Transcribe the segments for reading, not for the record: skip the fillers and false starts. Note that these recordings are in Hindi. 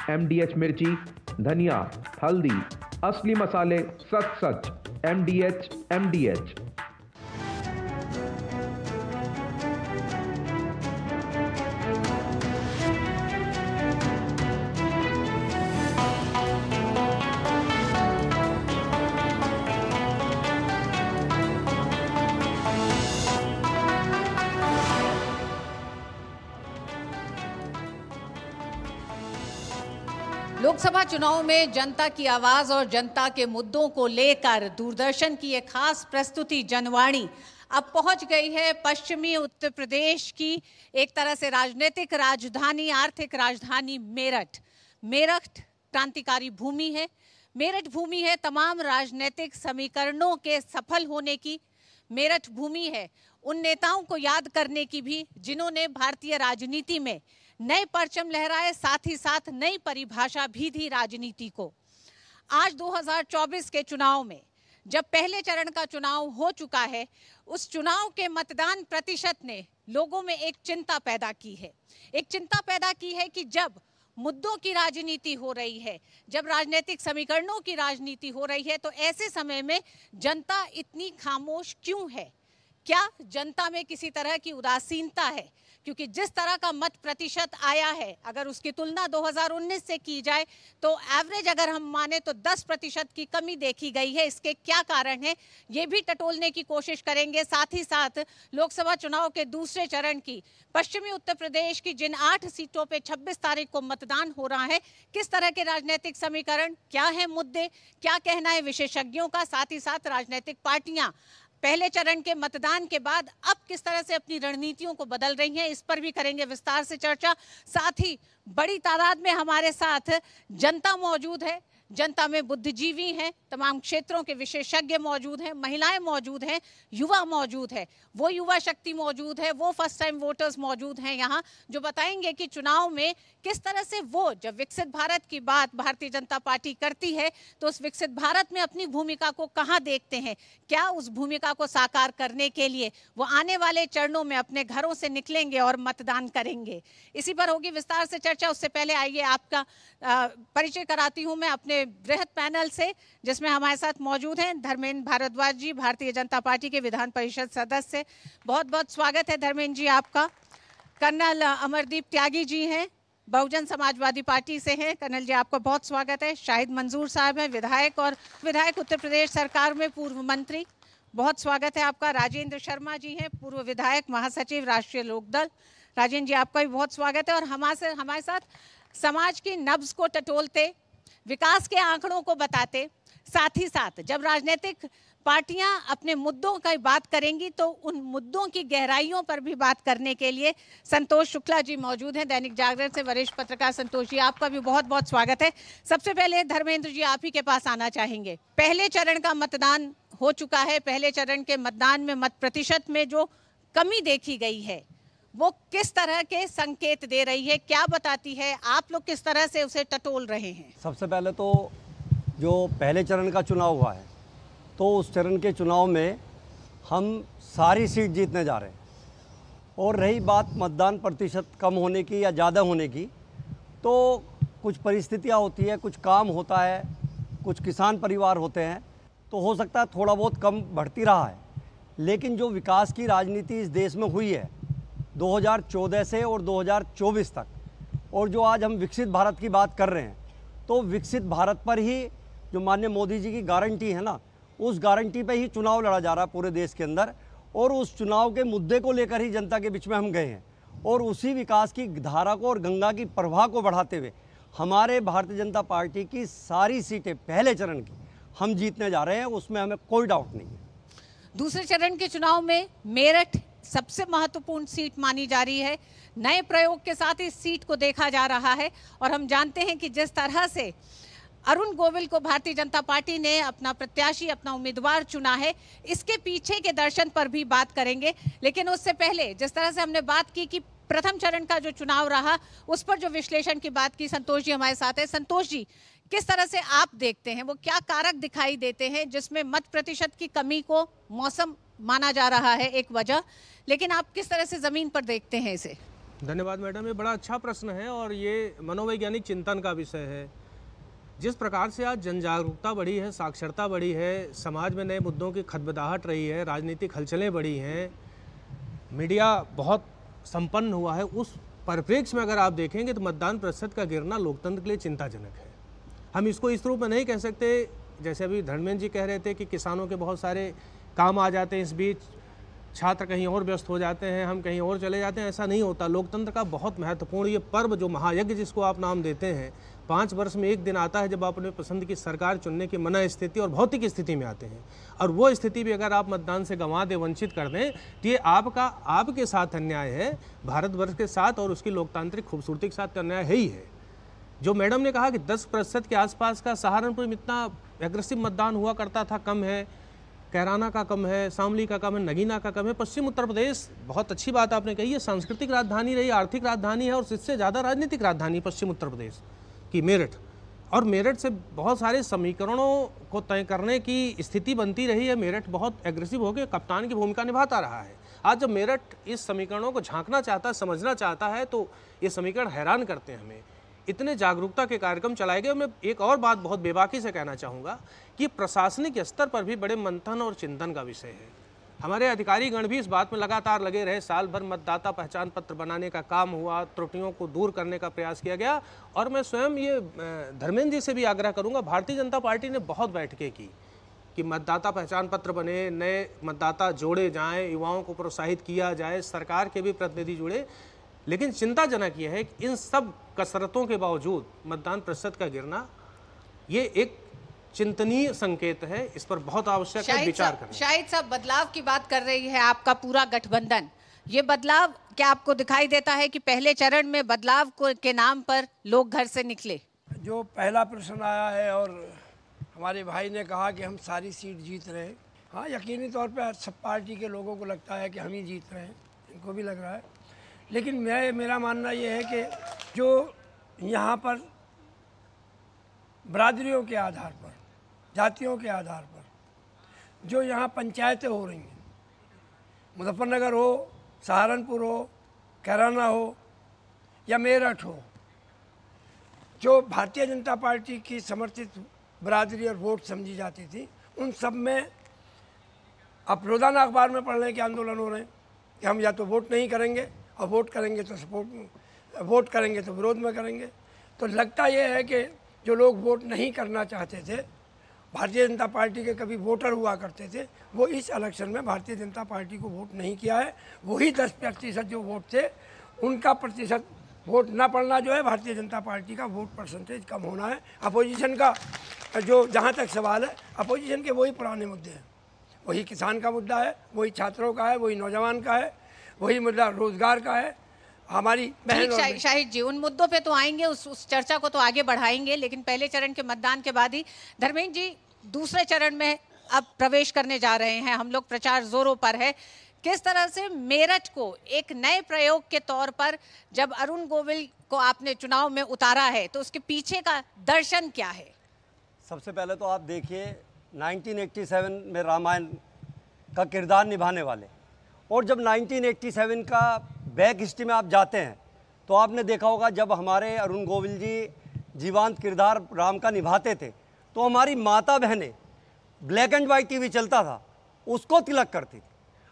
MDH मिर्ची, धनिया, हल्दी, असली मसाले सच सच। MDH। लोकसभा चुनाव में जनता की आवाज और जनता के मुद्दों को लेकर दूरदर्शन की एक खास प्रस्तुति जनवाणी अब पहुंच गई है पश्चिमी उत्तर प्रदेश की एक तरह से राजनीतिक राजधानी, आर्थिक राजधानी मेरठ। मेरठ क्रांतिकारी भूमि है। मेरठ भूमि है तमाम राजनीतिक समीकरणों के सफल होने की। मेरठ भूमि है उन नेताओं को याद करने की भी जिन्होंने भारतीय राजनीति में नए परचम लहराए, साथ ही साथ नई परिभाषा भी दी राजनीति को। आज 2024 के चुनाव में जब पहले चरण का चुनाव हो चुका है, उस चुनाव के मतदान प्रतिशत ने लोगों में एक चिंता पैदा की है। एक चिंता पैदा की है कि जब मुद्दों की राजनीति हो रही है, जब राजनीतिक समीकरणों की राजनीति हो रही है, तो ऐसे समय में जनता इतनी खामोश क्यों है? क्या जनता में किसी तरह की उदासीनता है? क्योंकि जिस तरह का मत प्रतिशत आया है, अगर उसकी तुलना 2019 से की जाए तो एवरेज अगर हम माने तो 10% की कमी देखी गई है। इसके क्या कारण है, ये भी टटोलने की कोशिश करेंगे। साथ ही साथ लोकसभा चुनाव के दूसरे चरण की पश्चिमी उत्तर प्रदेश की जिन 8 सीटों पे 26 तारीख को मतदान हो रहा है, किस तरह के राजनीतिक समीकरण, क्या है मुद्दे, क्या कहना है विशेषज्ञों का, साथ ही साथ राजनीतिक पार्टियां पहले चरण के मतदान के बाद अब किस तरह से अपनी रणनीतियों को बदल रही हैं, इस पर भी करेंगे विस्तार से चर्चा। साथ ही बड़ी तादाद में हमारे साथ जनता मौजूद है। जनता में बुद्धिजीवी हैं, तमाम क्षेत्रों के विशेषज्ञ मौजूद हैं, महिलाएं मौजूद हैं, युवा मौजूद है, वो युवा शक्ति मौजूद है, वो फर्स्ट टाइम वोटर्स मौजूद हैं यहाँ, जो बताएंगे कि चुनाव में किस तरह से वो, जब विकसित भारत की बात भारतीय जनता पार्टी करती है तो उस विकसित भारत में अपनी भूमिका को कहाँ देखते हैं, क्या उस भूमिका को साकार करने के लिए वो आने वाले चरणों में अपने घरों से निकलेंगे और मतदान करेंगे। इसी पर होगी विस्तार से चर्चा। उससे पहले आइए आपका परिचय कराती हूँ मैं अपने बृहद पैनल से, जिसमें हमारे साथ मौजूद हैं धर्मेंद्र भारद्वाज जी, भारतीय जनता पार्टी के विधान परिषद सदस्य। बहुत बहुत स्वागत है धर्मेंद्र जी आपका। कर्नल अमरदीप त्यागी जी हैं, बहुजन समाजवादी पार्टी से हैं। कर्नल जी आपका बहुत स्वागत है। शाहिद मंजूर साहब हैं, विधायक और विधायक उत्तर प्रदेश सरकार में पूर्व मंत्री, बहुत स्वागत है आपका। राजेंद्र शर्मा जी हैं, पूर्व विधायक, महासचिव राष्ट्रीय लोकदल। राजेंद्र जी आपका भी बहुत स्वागत है। और हमारे साथ समाज की नब्ज को टटोलते, विकास के आंकड़ों को बताते, साथ ही साथ जब राजनीतिक पार्टियां अपने मुद्दों की बात करेंगी तो उन मुद्दों की गहराइयों पर भी बात करने के लिए संतोष शुक्ला जी मौजूद हैं, दैनिक जागरण से वरिष्ठ पत्रकार। संतोष जी आपका भी बहुत बहुत स्वागत है। सबसे पहले धर्मेंद्र जी आप ही के पास आना चाहेंगे। पहले चरण का मतदान हो चुका है। पहले चरण के मतदान में मत प्रतिशत में जो कमी देखी गई है वो किस तरह के संकेत दे रही है, क्या बताती है, आप लोग किस तरह से उसे टटोल रहे हैं? सबसे पहले तो जो पहले चरण का चुनाव हुआ है, तो उस चरण के चुनाव में हम सारी सीट जीतने जा रहे हैं। और रही बात मतदान प्रतिशत कम होने की या ज़्यादा होने की, तो कुछ परिस्थितियां होती है, कुछ काम होता है, कुछ किसान परिवार होते हैं, तो हो सकता है थोड़ा बहुत कम बढ़ती रहा है। लेकिन जो विकास की राजनीति इस देश में हुई है 2014 से और 2024 तक, और जो आज हम विकसित भारत की बात कर रहे हैं, तो विकसित भारत पर ही जो माननीय मोदी जी की गारंटी है ना, उस गारंटी पे ही चुनाव लड़ा जा रहा है पूरे देश के अंदर। और उस चुनाव के मुद्दे को लेकर ही जनता के बीच में हम गए हैं। और उसी विकास की धारा को और गंगा की प्रवाह को बढ़ाते हुए हमारे भारतीय जनता पार्टी की सारी सीटें पहले चरण की हम जीतने जा रहे हैं, उसमें हमें कोई डाउट नहीं है। दूसरे चरण के चुनाव में मेरठ सबसे महत्वपूर्ण सीट मानी जा रही है। नए प्रयोग के साथ इस सीट को देखा जा रहा है और हम जानते हैं कि जिस तरह से अरुण गोविल को भारतीय जनता पार्टी ने अपना प्रत्याशी, अपना उम्मीदवार चुना है, इसके पीछे के दर्शन पर भी बात करेंगे। लेकिन उससे पहले जिस तरह से हमने बात की कि प्रथम चरण का जो चुनाव रहा, उस पर जो विश्लेषण की बात की, संतोष जी हमारे साथ है। संतोष जी, किस तरह से आप देखते हैं, वो क्या कारक दिखाई देते हैं जिसमें मत प्रतिशत की कमी को मौसम माना जा रहा है एक वजह, लेकिन आप किस तरह से जमीन पर देखते हैं इसे? धन्यवाद मैडम, ये बड़ा अच्छा प्रश्न है और ये मनोवैज्ञानिक चिंतन का विषय है। जिस प्रकार से आज जन जागरूकता बढ़ी है, साक्षरता बढ़ी है, समाज में नए मुद्दों की खदबदाहट रही है, राजनीतिक हलचलें बढ़ी हैं, मीडिया बहुत संपन्न हुआ है, उस परिप्रेक्ष्य में अगर आप देखेंगे तो मतदान प्रतिशत का गिरना लोकतंत्र के लिए चिंताजनक है। हम इसको इस रूप में नहीं कह सकते, जैसे अभी धर्मेंद्र जी कह रहे थे कि किसानों के बहुत सारे काम आ जाते हैं, इस बीच छात्र कहीं और व्यस्त हो जाते हैं, हम कहीं और चले जाते हैं, ऐसा नहीं होता। लोकतंत्र का बहुत महत्वपूर्ण ये पर्व जो महायज्ञ जिसको आप नाम देते हैं, 5 वर्ष में एक दिन आता है जब आप अपने पसंद की सरकार चुनने की मन स्थिति और भौतिक स्थिति में आते हैं, और वो स्थिति भी अगर आप मतदान से गंवा दें, वंचित कर दें, तो ये आपके साथ अन्याय है, भारतवर्ष के साथ और उसकी लोकतांत्रिक खूबसूरती के साथ अन्याय है ही है। जो मैडम ने कहा कि 10% के आसपास का सहारनपुर में इतना एग्रेसिव मतदान हुआ करता था, कम है, कैराना का कम है, शामली का कम है, नगीना का कम है। पश्चिम उत्तर प्रदेश, बहुत अच्छी बात आपने कही है, सांस्कृतिक राजधानी रही, आर्थिक राजधानी है और इससे ज़्यादा राजनीतिक राजधानी पश्चिम उत्तर प्रदेश की मेरठ, और मेरठ से बहुत सारे समीकरणों को तय करने की स्थिति बनती रही है। मेरठ बहुत एग्रेसिव होकर कप्तान की भूमिका निभाता रहा है। आज जब मेरठ इस समीकरणों को झांकना चाहता है, समझना चाहता है, तो ये समीकरण हैरान करते हैं हमें। इतने जागरूकता के कार्यक्रम चलाए गए। मैं एक और बात बहुत बेबाकी से कहना चाहूँगा कि प्रशासनिक स्तर पर भी बड़े मंथन और चिंतन का विषय है। हमारे अधिकारीगण भी इस बात में लगातार लगे रहे। साल भर मतदाता पहचान पत्र बनाने का काम हुआ, त्रुटियों को दूर करने का प्रयास किया गया। और मैं स्वयं ये धर्मेंद्र जी से भी आग्रह करूँगा, भारतीय जनता पार्टी ने बहुत बैठकें की कि मतदाता पहचान पत्र बने, नए मतदाता जोड़े जाएँ, युवाओं को प्रोत्साहित किया जाए, सरकार के भी प्रतिनिधि जुड़े। लेकिन चिंताजनक यह है कि इन सब कसरतों के बावजूद मतदान प्रतिशत का गिरना ये एक चिंतनीय संकेत है। इस पर बहुत आवश्यक है विचार करना। शाहिद साहब, बदलाव की बात कर रही है आपका पूरा गठबंधन, ये बदलाव क्या आपको दिखाई देता है कि पहले चरण में बदलाव के नाम पर लोग घर से निकले? जो पहला प्रश्न आया है और हमारे भाई ने कहा कि हम सारी सीट जीत रहे हैं, हाँ यकीनी तौर पर सब पार्टी के लोगों को लगता है कि हम ही जीत रहे हैं, इनको भी लग रहा है। लेकिन मेरा मानना ये है कि जो यहाँ पर बरादरियों के आधार पर, जातियों के आधार पर जो यहाँ पंचायतें हो रही हैं, मुजफ्फरनगर हो, सहारनपुर हो, कैराना हो या मेरठ हो, जो भारतीय जनता पार्टी की समर्थित बरादरी और वोट समझी जाती थी, उन सब में अब रोज़ाना अखबार में पढ़ने के आंदोलन हो रहे हैं कि हम या तो वोट नहीं करेंगे और वोट करेंगे तो वोट करेंगे तो विरोध में करेंगे। तो लगता यह है कि जो लोग वोट नहीं करना चाहते थे, भारतीय जनता पार्टी के कभी वोटर हुआ करते थे, वो इस इलेक्शन में भारतीय जनता पार्टी को वोट नहीं किया है। वही 10% जो वोट थे, उनका प्रतिशत वोट ना पड़ना जो है, भारतीय जनता पार्टी का वोट परसेंटेज कम होना है। अपोजिशन का जो जहाँ तक सवाल है, अपोजिशन के वही पुराने मुद्दे हैं, वही किसान का मुद्दा है, वही छात्रों का है, वही नौजवान का है, वही मुद्दा रोजगार का है। हमारी बहन शाहिद जी, उन मुद्दों पे तो आएंगे, उस चर्चा को तो आगे बढ़ाएंगे, लेकिन पहले चरण के मतदान के बाद ही धर्मेंद्र जी दूसरे चरण में अब प्रवेश करने जा रहे हैं। हम लोग प्रचार जोरों पर है। किस तरह से मेरठ को एक नए प्रयोग के तौर पर जब अरुण गोविल को आपने चुनाव में उतारा है, तो उसके पीछे का दर्शन क्या है? सबसे पहले तो आप देखिए 1987 में रामायण का किरदार निभाने वाले, और जब 1987 का बैक हिस्ट्री में आप जाते हैं तो आपने देखा होगा जब हमारे अरुण गोविल जी जीवंत किरदार राम का निभाते थे, तो हमारी माता बहनें ब्लैक एंड वाइट टीवी चलता था उसको तिलक करती थी।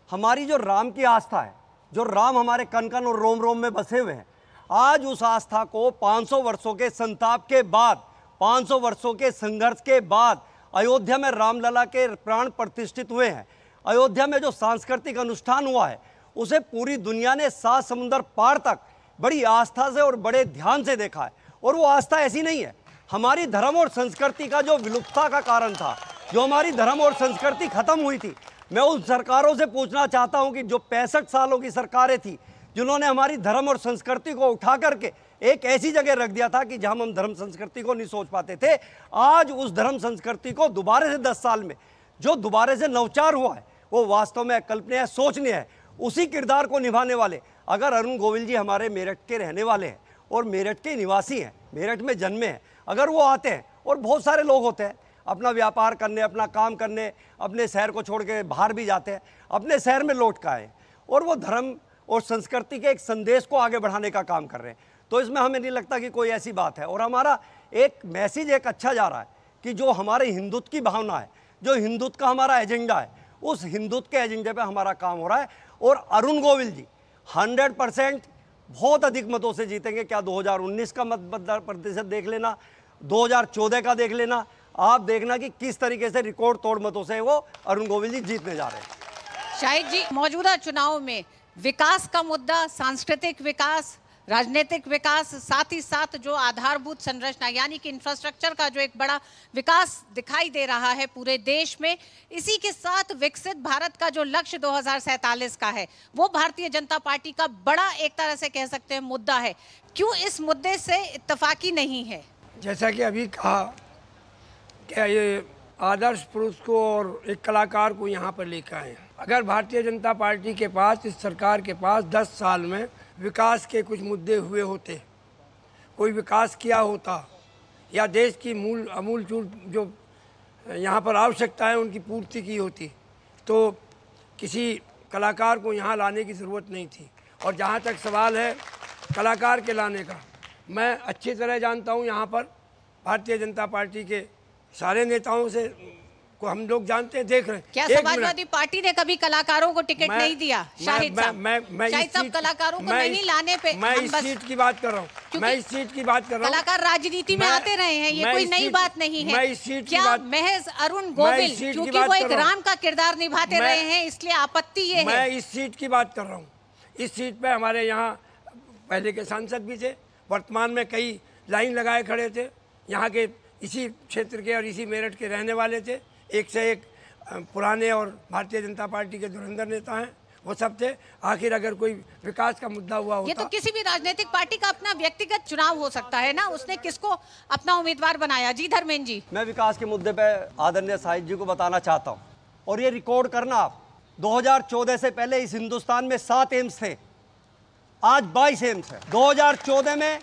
हमारी जो राम की आस्था है, जो राम हमारे कन कन और रोम रोम में बसे हुए हैं, आज उस आस्था को 500 वर्षों के संताप के बाद, 500 वर्षों के संघर्ष के बाद अयोध्या में रामलला के प्राण प्रतिष्ठित हुए हैं। अयोध्या में जो सांस्कृतिक अनुष्ठान हुआ है उसे पूरी दुनिया ने 7 समुंदर पार तक बड़ी आस्था से और बड़े ध्यान से देखा है। और वो आस्था ऐसी नहीं है, हमारी धर्म और संस्कृति का जो विलुप्तता का कारण था, जो हमारी धर्म और संस्कृति खत्म हुई थी, मैं उन सरकारों से पूछना चाहता हूं कि जो 65 सालों की सरकारें थी, जिन्होंने हमारी धर्म और संस्कृति को उठा करके एक ऐसी जगह रख दिया था कि जहां हम धर्म संस्कृति को नहीं सोच पाते थे, आज उस धर्म संस्कृति को दोबारा से 10 साल में जो दोबारा से नवचार हुआ है वो वास्तव में कल्पनीय है, सोचनीय है। उसी किरदार को निभाने वाले अगर अरुण गोविल जी हमारे मेरठ के रहने वाले हैं और मेरठ के निवासी हैं, मेरठ में जन्मे हैं, अगर वो आते हैं, और बहुत सारे लोग होते हैं अपना व्यापार करने, अपना काम करने, अपने शहर को छोड़ के बाहर भी जाते हैं, अपने शहर में लौट कर आए और वो धर्म और संस्कृति के एक संदेश को आगे बढ़ाने का काम कर रहे हैं। तो इसमें हमें नहीं लगता कि कोई ऐसी बात है। और हमारा एक मैसेज एक अच्छा जा रहा है कि जो हमारे हिंदुत्व की भावना है, जो हिंदुत्व का हमारा एजेंडा है, उस हिंदुत्व के एजेंडे पे हमारा काम हो रहा है। और अरुण गोविल जी 100% बहुत अधिक मतों से जीतेंगे। क्या 2019 का मतदान प्रतिशत देख लेना, 2014 का देख लेना, आप देखना कि किस तरीके से रिकॉर्ड तोड़ मतों से वो अरुण गोविल जी जीतने जा रहे हैं। शाहिद जी, मौजूदा चुनाव में विकास का मुद्दा, सांस्कृतिक विकास, राजनीतिक विकास, साथ ही साथ जो आधारभूत संरचना यानी कि इंफ्रास्ट्रक्चर का जो एक बड़ा विकास दिखाई दे रहा है पूरे देश में, इसी के साथ विकसित भारत का जो लक्ष्य 2047 का है, वो भारतीय जनता पार्टी का बड़ा एक तरह से कह सकते हैं मुद्दा है। क्यों इस मुद्दे से इत्तेफाकी नहीं है? जैसा कि अभी कहा, क्या ये आदर्श पुरुष को और एक कलाकार को यहाँ पर लेकर आए। अगर भारतीय जनता पार्टी के पास, इस सरकार के पास 10 साल में विकास के कुछ मुद्दे हुए होते, कोई विकास किया होता, या देश की अमूलचूल जो यहाँ पर आवश्यकता है उनकी पूर्ति की होती, तो किसी कलाकार को यहाँ लाने की ज़रूरत नहीं थी। और जहाँ तक सवाल है कलाकार के लाने का, मैं अच्छी तरह जानता हूँ, यहाँ पर भारतीय जनता पार्टी के सारे नेताओं से को हम लोग जानते हैं, देख रहे हैं। क्या समाजवादी पार्टी ने कभी कलाकारों को टिकट नहीं दिया? शाहिद साहब, शाहिद साहब, कलाकारों को नहीं लाने पे मैं इस सीट की बात कर रहा हूँ, मैं इस सीट की बात कर रहा हूँ। कलाकार राजनीति में आते रहे हैं, ये कोई नई बात नहीं है। मैं इस सीट की क्या बात, महज अरुण गोविल क्योंकि वो एक राम का किरदार निभाते रहे हैं इसलिए आपत्ति ये है? मैं इस सीट की बात कर रहा हूँ। इस सीट पे हमारे यहाँ पहले के सांसद भी थे, वर्तमान में कई लाइन लगाए खड़े थे, यहाँ के इसी क्षेत्र के और इसी मेरठ के रहने वाले थे, एक से एक पुराने और भारतीय जनता पार्टी के धुरंधर नेता हैं, वो सब थे। आखिर अगर कोई विकास का मुद्दा हुआ होता, ये तो किसी भी राजनीतिक पार्टी का अपना व्यक्तिगत चुनाव हो सकता है ना, उसने किसको अपना उम्मीदवार बनाया। जी धर्मेंद्र जी, मैं विकास के मुद्दे पे आदरणीय शाहिद जी को बताना चाहता हूँ, और ये रिकॉर्ड करना आप, 2014 से पहले इस हिंदुस्तान में 7 एम्स थे, आज 22 एम्स है। 2014 में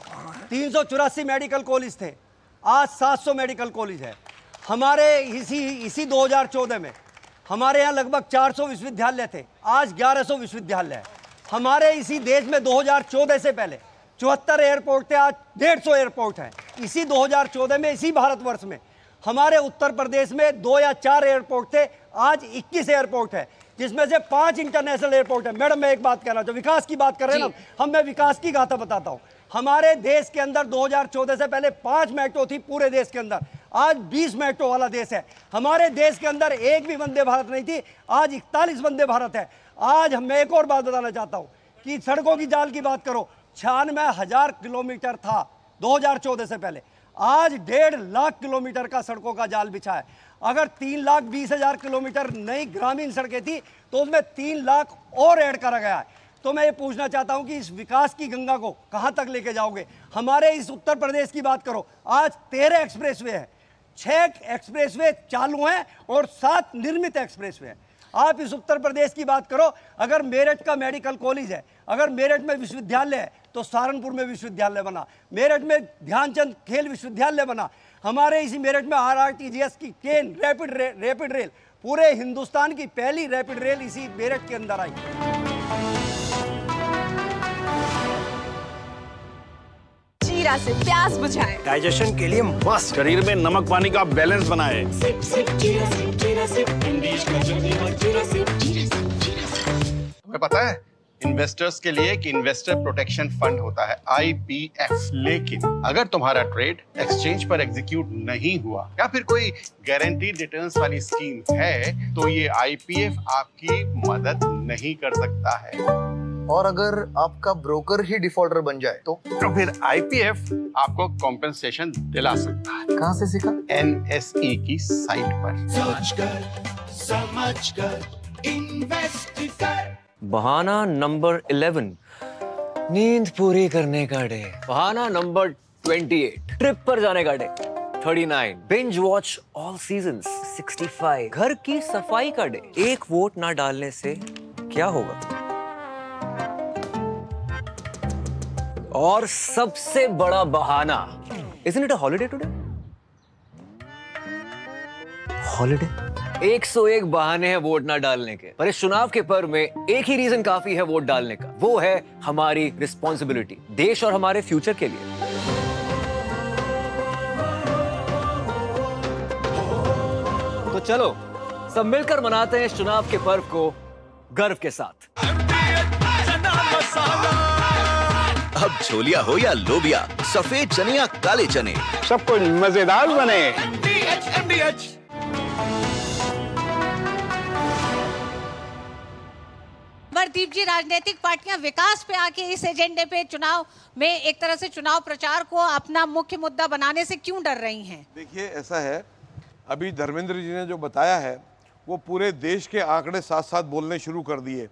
384 मेडिकल कॉलेज थे, आज 700 मेडिकल कॉलेज है। हमारे इसी 2014 में हमारे यहाँ लगभग 400 विश्वविद्यालय थे, आज 1100 विश्वविद्यालय है। हमारे इसी देश में 2014 से पहले 74 एयरपोर्ट थे, आज 150 एयरपोर्ट हैं। इसी 2014 में, इसी भारतवर्ष में हमारे उत्तर प्रदेश में 2 या 4 एयरपोर्ट थे, आज 21 एयरपोर्ट है, जिसमें से 5 इंटरनेशनल एयरपोर्ट है। मैडम, मैं एक बात कहना चाहूँ, विकास की बात कर रहे हैं ना हम, मैं विकास की गाथा बताता हूँ। हमारे देश के अंदर 2014 से पहले 5 मेट्रो थी पूरे देश के अंदर, आज 20 मेट्रो वाला देश है। हमारे देश के अंदर एक भी वंदे भारत नहीं थी, आज 41 वंदे भारत है। आज मैं एक और बात बताना चाहता हूँ कि सड़कों की जाल की बात करो, 96,000 किलोमीटर था 2014 से पहले, आज 1.5 लाख किलोमीटर का सड़कों का जाल बिछा है। अगर 3,20,000 किलोमीटर नई ग्रामीण सड़कें थी तो उसमें 3 लाख और ऐड करा गया है। तो मैं ये पूछना चाहता हूं कि इस विकास की गंगा को कहां तक लेके जाओगे? हमारे इस उत्तर प्रदेश की बात करो, आज 13 एक्सप्रेसवे है, 6 एक्सप्रेसवे चालू हैं और 7 निर्मित एक्सप्रेसवे हैं। आप इस उत्तर प्रदेश की बात करो, अगर मेरठ का मेडिकल कॉलेज है, अगर मेरठ में विश्वविद्यालय है तो सहारनपुर में विश्वविद्यालय बना, मेरठ में ध्यानचंद खेल विश्वविद्यालय बना, हमारे इसी मेरठ में RRTGS की ट्रेन रैपिड रेल, पूरे हिंदुस्तान की पहली रैपिड रेल इसी मेरठ के अंदर आई। जीरा से प्यास बुझाए, डाइजेशन के लिए मस्त, शरीर में नमक पानी का बैलेंस बनाए। सिप सिप जीरा सिप, जीरा सिप, इंग्लिश का जर्नी और जीरा सिप, जीरा सिप, जीरा सिप। तुम्हें पता है इन्वेस्टर्स के लिए एक इन्वेस्टर प्रोटेक्शन फंड होता है IPF, लेकिन अगर तुम्हारा ट्रेड एक्सचेंज पर एग्जीक्यूट नहीं हुआ या फिर कोई गारंटीड रिटर्न्स वाली स्कीम है तो ये IPF आपकी मदद नहीं कर सकता है। और अगर आपका ब्रोकर ही डिफॉल्टर बन जाए तो फिर IPF आपको कॉम्पेंसेशन दिला सकता है। कहाँ से सीखा? NSE की साइट पर। समझ कर इन्वेस्ट कर। बहाना नंबर 11, नींद पूरी करने का डे। बहाना नंबर 28, ट्रिप पर जाने का day. 39, binge watch all seasons. 65, घर की सफाई का डे। एक वोट ना डालने से क्या होगा? और सबसे बड़ा बहाना, isn't it a holiday today? Holiday? 101 बहाने हैं वोट ना डालने के, पर इस चुनाव के पर्व में एक ही रीजन काफी है वोट डालने का, वो है हमारी रिस्पॉन्सिबिलिटी देश और हमारे फ्यूचर के लिए। तो चलो सब मिलकर मनाते हैं इस चुनाव के पर्व को गर्व के साथ। अब छोलिया हो या लोबिया, सफेद चने या काले चने, सब कुछ मजेदार बने। अमरदीप जी, राजनीतिक पार्टियां विकास पे आके इस एजेंडे पे चुनाव में एक तरह से चुनाव प्रचार को अपना मुख्य मुद्दा बनाने से क्यों डर रही हैं? देखिए ऐसा है, अभी धर्मेंद्र जी ने जो बताया है वो पूरे देश के आंकड़े साथ साथ बोलने शुरू कर दिए।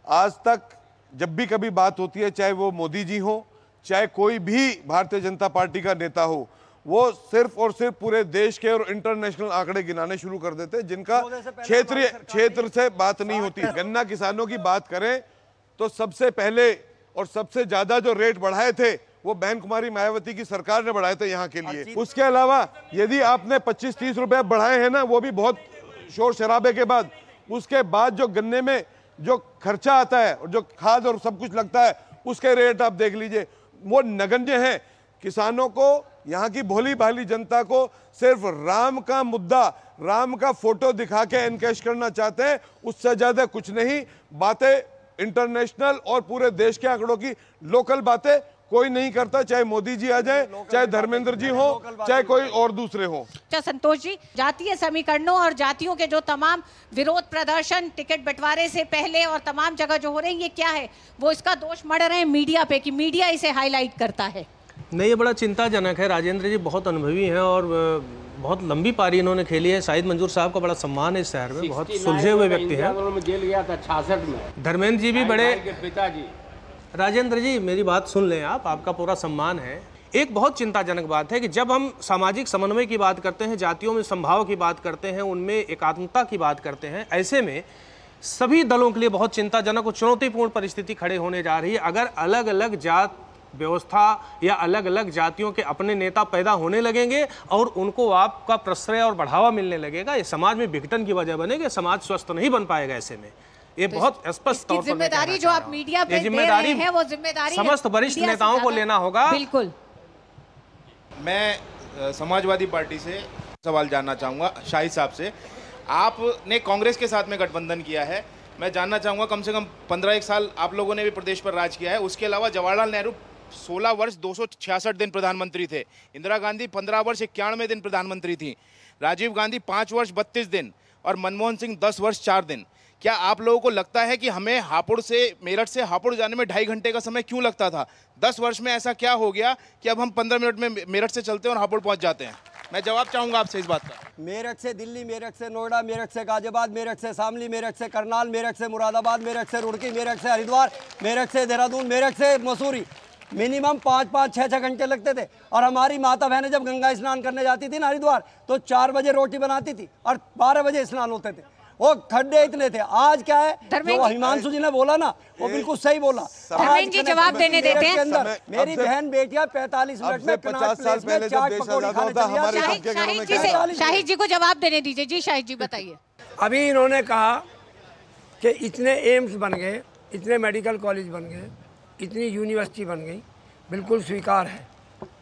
आज तक जब भी कभी बात होती है, चाहे वो मोदी जी हो, चाहे कोई भी भारतीय जनता पार्टी का नेता हो, वो सिर्फ और सिर्फ पूरे देश के और इंटरनेशनल आंकड़े गिनाने शुरू कर देते, जिनका क्षेत्र से बात नहीं होती। गन्ना किसानों की बात करें तो सबसे पहले और सबसे ज्यादा जो रेट बढ़ाए थे वो बहन कुमारी मायावती की सरकार ने बढ़ाए थे यहाँ के लिए। उसके अलावा यदि आपने 25-30 रुपए बढ़ाए हैं ना, वो भी बहुत शोर शराबे के बाद, उसके बाद जो गन्ने में जो खर्चा आता है और जो खाद और सब कुछ लगता है, उसके रेट आप देख लीजिए, वो नगण्य हैं। किसानों को, यहाँ की भोली भाली जनता को सिर्फ राम का मुद्दा, राम का फोटो दिखा के एनकैश करना चाहते हैं, उससे ज्यादा कुछ नहीं। बातें इंटरनेशनल और पूरे देश के आंकड़ों की लोकल बातें कोई नहीं करता, चाहे मोदी जी आ जाए, चाहे धर्मेंद्र जी हो, चाहे कोई और दूसरे हो। अच्छा संतोष जी, जातीय समीकरणों और जातियों के जो तमाम विरोध प्रदर्शन टिकट बंटवारे से पहले और तमाम जगह जो हो रहे हैं, ये क्या है? वो इसका दोष मढ़ रहे हैं मीडिया पे कि मीडिया इसे हाईलाइट करता है। नहीं, ये बड़ा चिंताजनक है। राजेंद्र जी बहुत अनुभवी हैं और बहुत लंबी पारी इन्होंने खेली है। शाहिद मंजूर साहब का बड़ा सम्मान है इस शहर में, बहुत सुलझे हुए व्यक्ति हैं। जेल गया था 66 में। धर्मेंद्र जी भी बड़े पिताजी। राजेंद्र जी मेरी बात सुन लें आप, आपका पूरा सम्मान है। एक बहुत चिंताजनक बात है कि जब हम सामाजिक समन्वय की बात करते हैं, जातियों में संभाव की बात करते हैं, उनमें एकात्मता की बात करते हैं, ऐसे में सभी दलों के लिए बहुत चिंताजनक और चुनौतीपूर्ण परिस्थिति खड़े होने जा रही है। अगर अलग अलग जात व्यवस्था या अलग अलग जातियों के अपने नेता पैदा होने लगेंगे और उनको आपका प्रश्रय और बढ़ावा मिलने लगेगा, ये समाज में विघटन की वजह बनेगा, समाज स्वस्थ नहीं बन पाएगा। ऐसे में ये तो बहुत स्पष्ट तौर पर जिम्मेदारी जो आप मीडिया पे दे रहे हैं, वो जिम्मेदारी समस्त वरिष्ठ नेताओं को लेना होगा। बिल्कुल। मैं समाजवादी पार्टी से सवाल जानना चाहूँगा शाहिद साहब से। आपने कांग्रेस के साथ में गठबंधन किया है, मैं जानना चाहूँगा कम से कम 15-1 साल आप लोगों ने भी प्रदेश पर राज किया है। उसके अलावा जवाहरलाल नेहरू 16 वर्ष 266 दिन प्रधानमंत्री थे, इंदिरा गांधी 15 वर्ष 91 दिन प्रधानमंत्री थी, राजीव गांधी 5 वर्ष 32 दिन और मनमोहन सिंह 10 वर्ष 4 दिन। क्या आप लोगों को लगता है कि हमें हापुड़ से, मेरठ से हापुड़ जाने में 2.5 घंटे का समय क्यों लगता था? 10 वर्ष में ऐसा क्या हो गया कि अब हम 15 मिनट में मेरठ से चलते हैं और हापुड़ पहुंच जाते हैं? मैं जवाब चाहूंगा आपसे इस बात का। मेरठ से दिल्ली, मेरठ से नोएडा, मेरठ से गाजियाबाद, मेरठ से शामली, मेरठ से करनाल, मेरठ से मुरादाबाद, मेरठ से रुड़की, मेरठ से हरिद्वार, मेरठ से देहरादून, मेरठ से मसूरी, मिनिमम 5-5, 6-6 घंटे लगते थे। और हमारी माता बहनें जब गंगा स्नान करने जाती थी ना हरिद्वार, तो 4 बजे रोटी बनाती थी और 12 बजे स्नान होते थे। वो खड्डे इतने थे। आज क्या है, जो हिमांशु जी ने बोला ना, वो बिल्कुल सही बोला। धर्मेंद्र जी जवाब देने देते हैं। मेरी बहन बेटियां 45 मिनट में 50 साल पहले जब देश आजाद होता हमारे शाहिद जी को जवाब देने दीजिए। जी शाहिद जी बताइए। अभी इन्होंने कहा कि इतने एम्स बन गए, इतने मेडिकल कॉलेज बन गए, इतनी यूनिवर्सिटी बन गई, बिल्कुल स्वीकार है।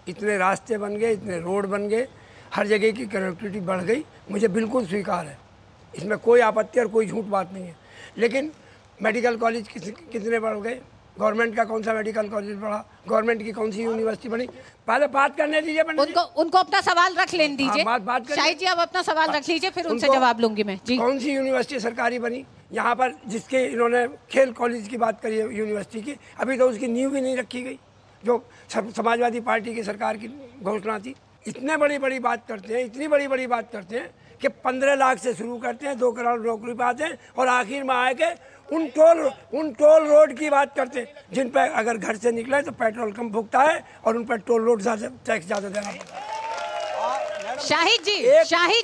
इतने रास्ते बन गए, इतने रोड बन गए, हर जगह की कनेक्टिविटी बढ़ गई, मुझे बिल्कुल स्वीकार है, इसमें कोई आपत्ति और कोई झूठ बात नहीं है। लेकिन मेडिकल कॉलेज कितने बढ़ गए? गवर्नमेंट का कौन सा मेडिकल कॉलेज बढ़ा? गवर्नमेंट की कौन सी यूनिवर्सिटी बनी? पहले बात करने दीजिए। उनको अपना सवाल रख लेने दीजिए। शाहिद जी आप अपना सवाल रख लीजिए, फिर उनसे जवाब लूंगी मैं। जी कौन सी यूनिवर्सिटी सरकारी बनी यहाँ पर? जिसके इन्होंने खेल कॉलेज की बात करी है यूनिवर्सिटी की, अभी तो उसकी नींव भी नहीं रखी गई, जो समाजवादी पार्टी की सरकार की घोषणा थी। इतने बड़ी बात करते हैं, इतनी बड़ी बात करते हैं कि 15 लाख से शुरू करते हैं, 2 करोड़ नौकरी पाते हैं और आखिर में आके उन टोल रोड की बात करते हैं जिन पर अगर घर से निकले तो पेट्रोल कम फूकता है और उन पर टोल रोड टैक्स ज़्यादा देना पड़ता है। शाहिद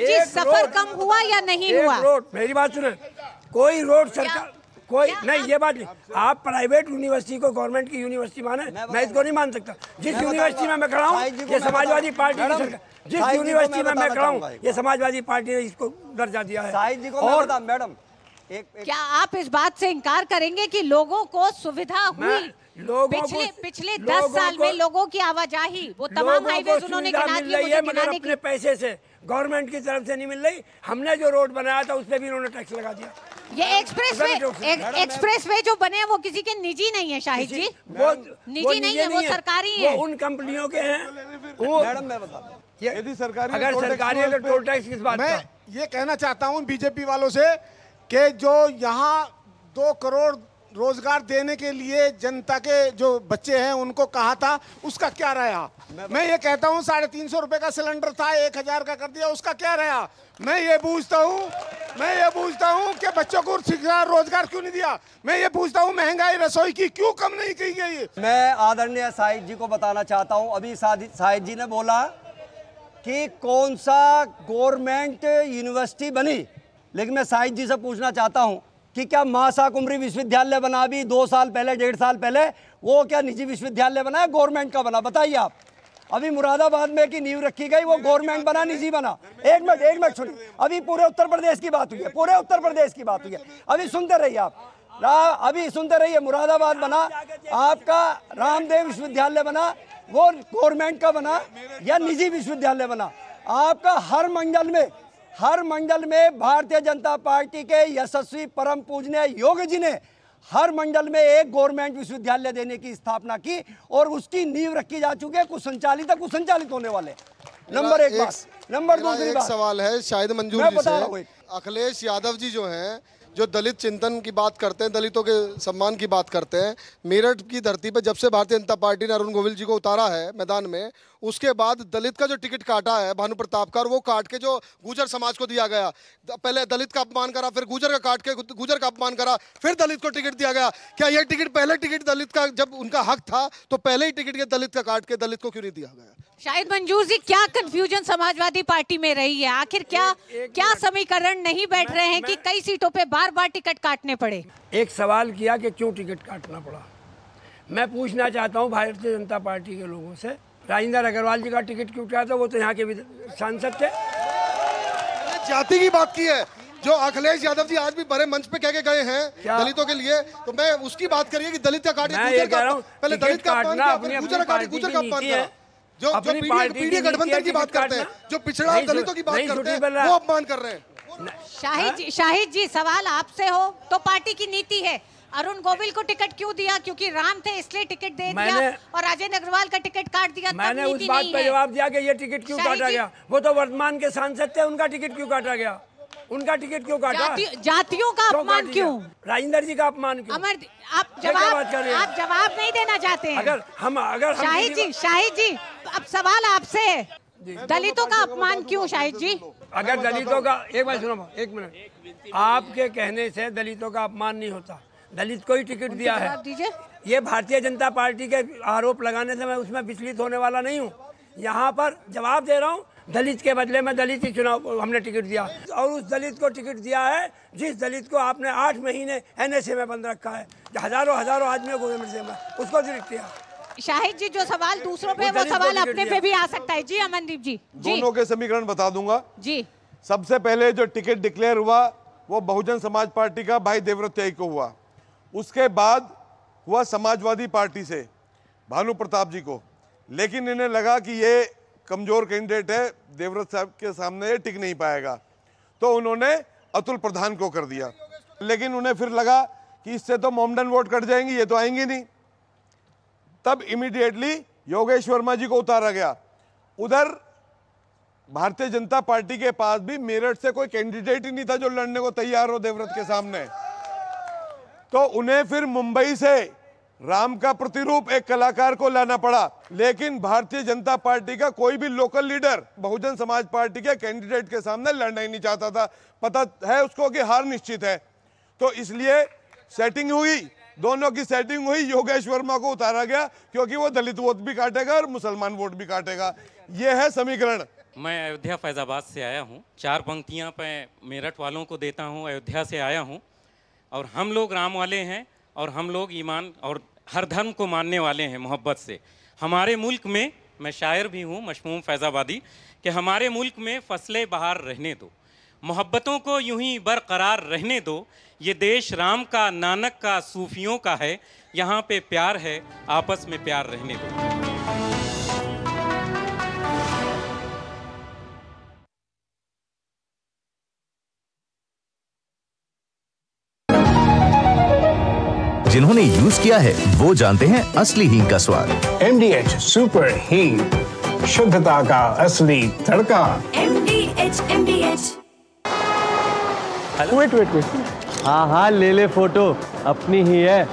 जी सफर कम हुआ या नहीं हुआ? रोड, मेरी बात सुने, कोई रोड सरकार कोई नहीं, ये बात नहीं। आप प्राइवेट यूनिवर्सिटी को गवर्नमेंट की यूनिवर्सिटी माने, मैं इसको नहीं मान सकता। जिस यूनिवर्सिटी में मैं खड़ा हूँ ये समाजवादी पार्टी की सरकार, जिस यूनिवर्सिटी में मैं खड़ा हूँ ये समाजवादी पार्टी ने इसको दर्जा दिया है। और मैडम क्या आप इस बात से इनकार करेंगे कि लोगों को सुविधा हुई? पिछले 10 साल में लोगों की आवाजाही, वो तमाम हाईवेज उन्होंने गिना दिए, मुझे गिनाने अपने पैसे से, गवर्नमेंट की तरफ से नहीं मिल रही। हमने जो रोड बनाया था उस पर भी उन्होंने टैक्स लगा दिया। ये एक्सप्रेस वे जो बने हैं वो किसी के निजी नहीं है शाहिद जी, वो निजी नहीं है, वो सरकारी है, वो उन कंपनियों के हैं। वो मैडम मैं बता यदि सरकारी अगर सरकारी है तो टोल टैक्स किस बात का? मैं ये कहना चाहता हूँ बीजेपी वालों से कि जो यहाँ 2 करोड़ रोजगार देने के लिए जनता के जो बच्चे हैं उनको कहा था, उसका क्या रहा? मैं ये कहता हूँ 350 रुपए का सिलेंडर था, 1000 का कर दिया, उसका क्या रहा? मैं ये पूछता हूँ कि बच्चों को शिक्षा रोजगार क्यों नहीं दिया? मैं ये पूछता हूँ महंगाई रसोई की क्यों कम नहीं की गई? मैं आदरणीय शाहिद जी को बताना चाहता हूँ, अभी शाहिद जी ने बोला कि कौन सा गवर्नमेंट यूनिवर्सिटी बनी, लेकिन मैं शाहिद जी से पूछना चाहता हूँ कि क्या महाशाकुंभरी विश्वविद्यालय बना अभी 2 साल पहले, 1.5 साल पहले, वो क्या निजी विश्वविद्यालय बना है, गवर्नमेंट का बना? बताइए आप। अभी मुरादाबाद में की नींव रखी गई, वो गवर्नमेंट बना, निजी बना? एक मिनट सुनिए, अभी पूरे उत्तर प्रदेश की बात हुई है, पूरे उत्तर प्रदेश की बात हुई है, अभी सुनते रहिए आप, अभी सुनते रहिए। मुरादाबाद बना, आपका रामदेव विश्वविद्यालय बना, वो गवर्नमेंट का बना या निजी विश्वविद्यालय बना? आपका हर मंडल में भारतीय जनता पार्टी के यशस्वी परम पूजनीय योगी जी ने हर मंडल में एक गवर्नमेंट विश्वविद्यालय देने की स्थापना की और उसकी नींव रखी जा चुकी है। कुछ संचालित होने वाले। नंबर एक बात। नंबर दूसरी बात, सवाल है शायद मंजूर जी से। अखिलेश यादव जी जो हैं, जो दलित चिंतन की बात करते हैं, दलितों के सम्मान की बात करते हैं, मेरठ की धरती पर जब से भारतीय जनता पार्टी ने अरुण गोविल जी को उतारा है मैदान में, उसके बाद दलित का जो टिकट काटा है भानु प्रताप का, और वो काट के जो गुर्जर समाज को दिया गया, पहले दलित का अपमान करा, फिर गुर्जर का काट के गुर्जर का अपमान करा, फिर दलित को टिकट दिया गया। क्या ये टिकट, पहले टिकट दलित का जब उनका हक था तो पहले ही टिकट के दलित का काट के दलित को क्यों नहीं दिया गया? शाहिद मंजूर जी, क्या कंफ्यूजन समाजवादी पार्टी में रही है? आखिर क्या समीकरण नहीं बैठ रहे हैं कि कई सीटों पे बार-बार टिकट काटने पड़े? एक सवाल किया कि क्यों टिकट काटना पड़ा। मैं पूछना चाहता हूं भारतीय जनता पार्टी के लोगों से, राजेंद्र अग्रवाल जी का टिकट क्यों काटा? वो तो यहाँ के सांसद थे। जाति की बात की है जो अखिलेश यादव जी आज भी बड़े मंच पे कह के गए हैं दलितों के लिए, तो मैं उसकी बात करिए कि दलित का काटे, पहले दलित का अपमान किया, फिर गुर्जर का अपमान किया। जो पीढ़ी गठबंधन की बात करते हैं, जो पिछड़ा दलितों की बात करते हैं, वो अपमान कर रहे हैं। शाहिद जी, सवाल आपसे हो तो पार्टी की नीति है। अरुण गोविल को टिकट क्यों दिया? क्योंकि राम थे इसलिए टिकट दे दिया, और राजेंद्र अग्रवाल का टिकट काट दिया। मैंने उस बात पर जवाब दिया कि ये टिकट क्यों काटा गया। वो तो वर्तमान के सांसद थे, उनका टिकट क्यों काटा गया? उनका टिकट क्यों काटा? जातियों का अपमान क्यों? राजेंद्र जी का अपमान क्यों? आप जवाब नहीं देना चाहते हैं? अगर शाहिद जी, अब सवाल आपसे है, दलितों का अपमान क्यों शाहिद जी? अगर दलितों का, एक बात सुनो, 1 मिनट, आपके कहने से दलितों का अपमान नहीं होता। दलित को ही टिकट दिया है। ये भारतीय जनता पार्टी के आरोप लगाने से मैं उसमें विचलित होने वाला नहीं हूँ। यहाँ पर जवाब दे रहा हूँ, दलित के बदले में दलित ही चुनाव हमने टिकट दिया, और उस दलित को टिकट दिया है जिस दलित को आपने 8 महीने NSA में बंद रखा है, हजारों आदमियों को उसको टिकट दिया। शाहिद जी, जो सवाल दूसरों पे, वो सवाल अपने पे भी आ सकता है। जी अमनदीप जी, दोनों के समीकरण बता दूंगा जी। सबसे पहले जो टिकट डिक्लेयर हुआ वो बहुजन समाज पार्टी का भाई देवव्रत त्यागी को हुआ, उसके बाद हुआ समाजवादी पार्टी से भानु प्रताप जी को, लेकिन इन्हें लगा कि ये कमजोर कैंडिडेट है, देवव्रत साहब के सामने ये टिक नहीं पाएगा, तो उन्होंने अतुल प्रधान को कर दिया। लेकिन उन्हें फिर लगा कि इससे तो मोमडन वोट कट जाएंगी, ये तो आएंगे नहीं, तब इमीडिएटली योगेश वर्मा जी को उतारा गया। उधर भारतीय जनता पार्टी के पास भी मेरठ से कोई कैंडिडेट ही नहीं था जो लड़ने को तैयार हो देवव्रत के सामने, तो उन्हें फिर मुंबई से राम का प्रतिरूप एक कलाकार को लाना पड़ा। लेकिन भारतीय जनता पार्टी का कोई भी local leader Bahujan Samaj party के कैंडिडेट के सामने लड़ना ही नहीं चाहता था, पता है उसको कि हार निश्चित है, तो इसलिए सेटिंग हुई, दोनों की सेटिंग हुई, योगेश वर्मा को उतारा गया क्योंकि वो दलित वोट भी काटेगा और मुसलमान वोट भी काटेगा। यह है समीकरण। मैं अयोध्या फैजाबाद से आया हूँ, 4 पंक्तियाँ मैं मेरठ वालों को देता हूँ। अयोध्या से आया हूँ। और हम लोग राम वाले हैं और हम लोग ईमान और हर धर्म को मानने वाले हैं मोहब्बत से। हमारे मुल्क में, मैं शायर भी हूँ मशमूम फैज़ाबादी, कि हमारे मुल्क में फसलें बहार रहने दो, मोहब्बतों को यूं ही बरकरार रहने दो। ये देश राम का, नानक का, सूफियों का है, यहाँ पे प्यार है, आपस में प्यार रहने दो। जिन्होंने यूज किया है वो जानते हैं असली हींग का स्वाद। MDH सुपर हींग, शुद्धता का असली तड़का। MDH। वेट। हाँ, ले फोटो, अपनी ही है,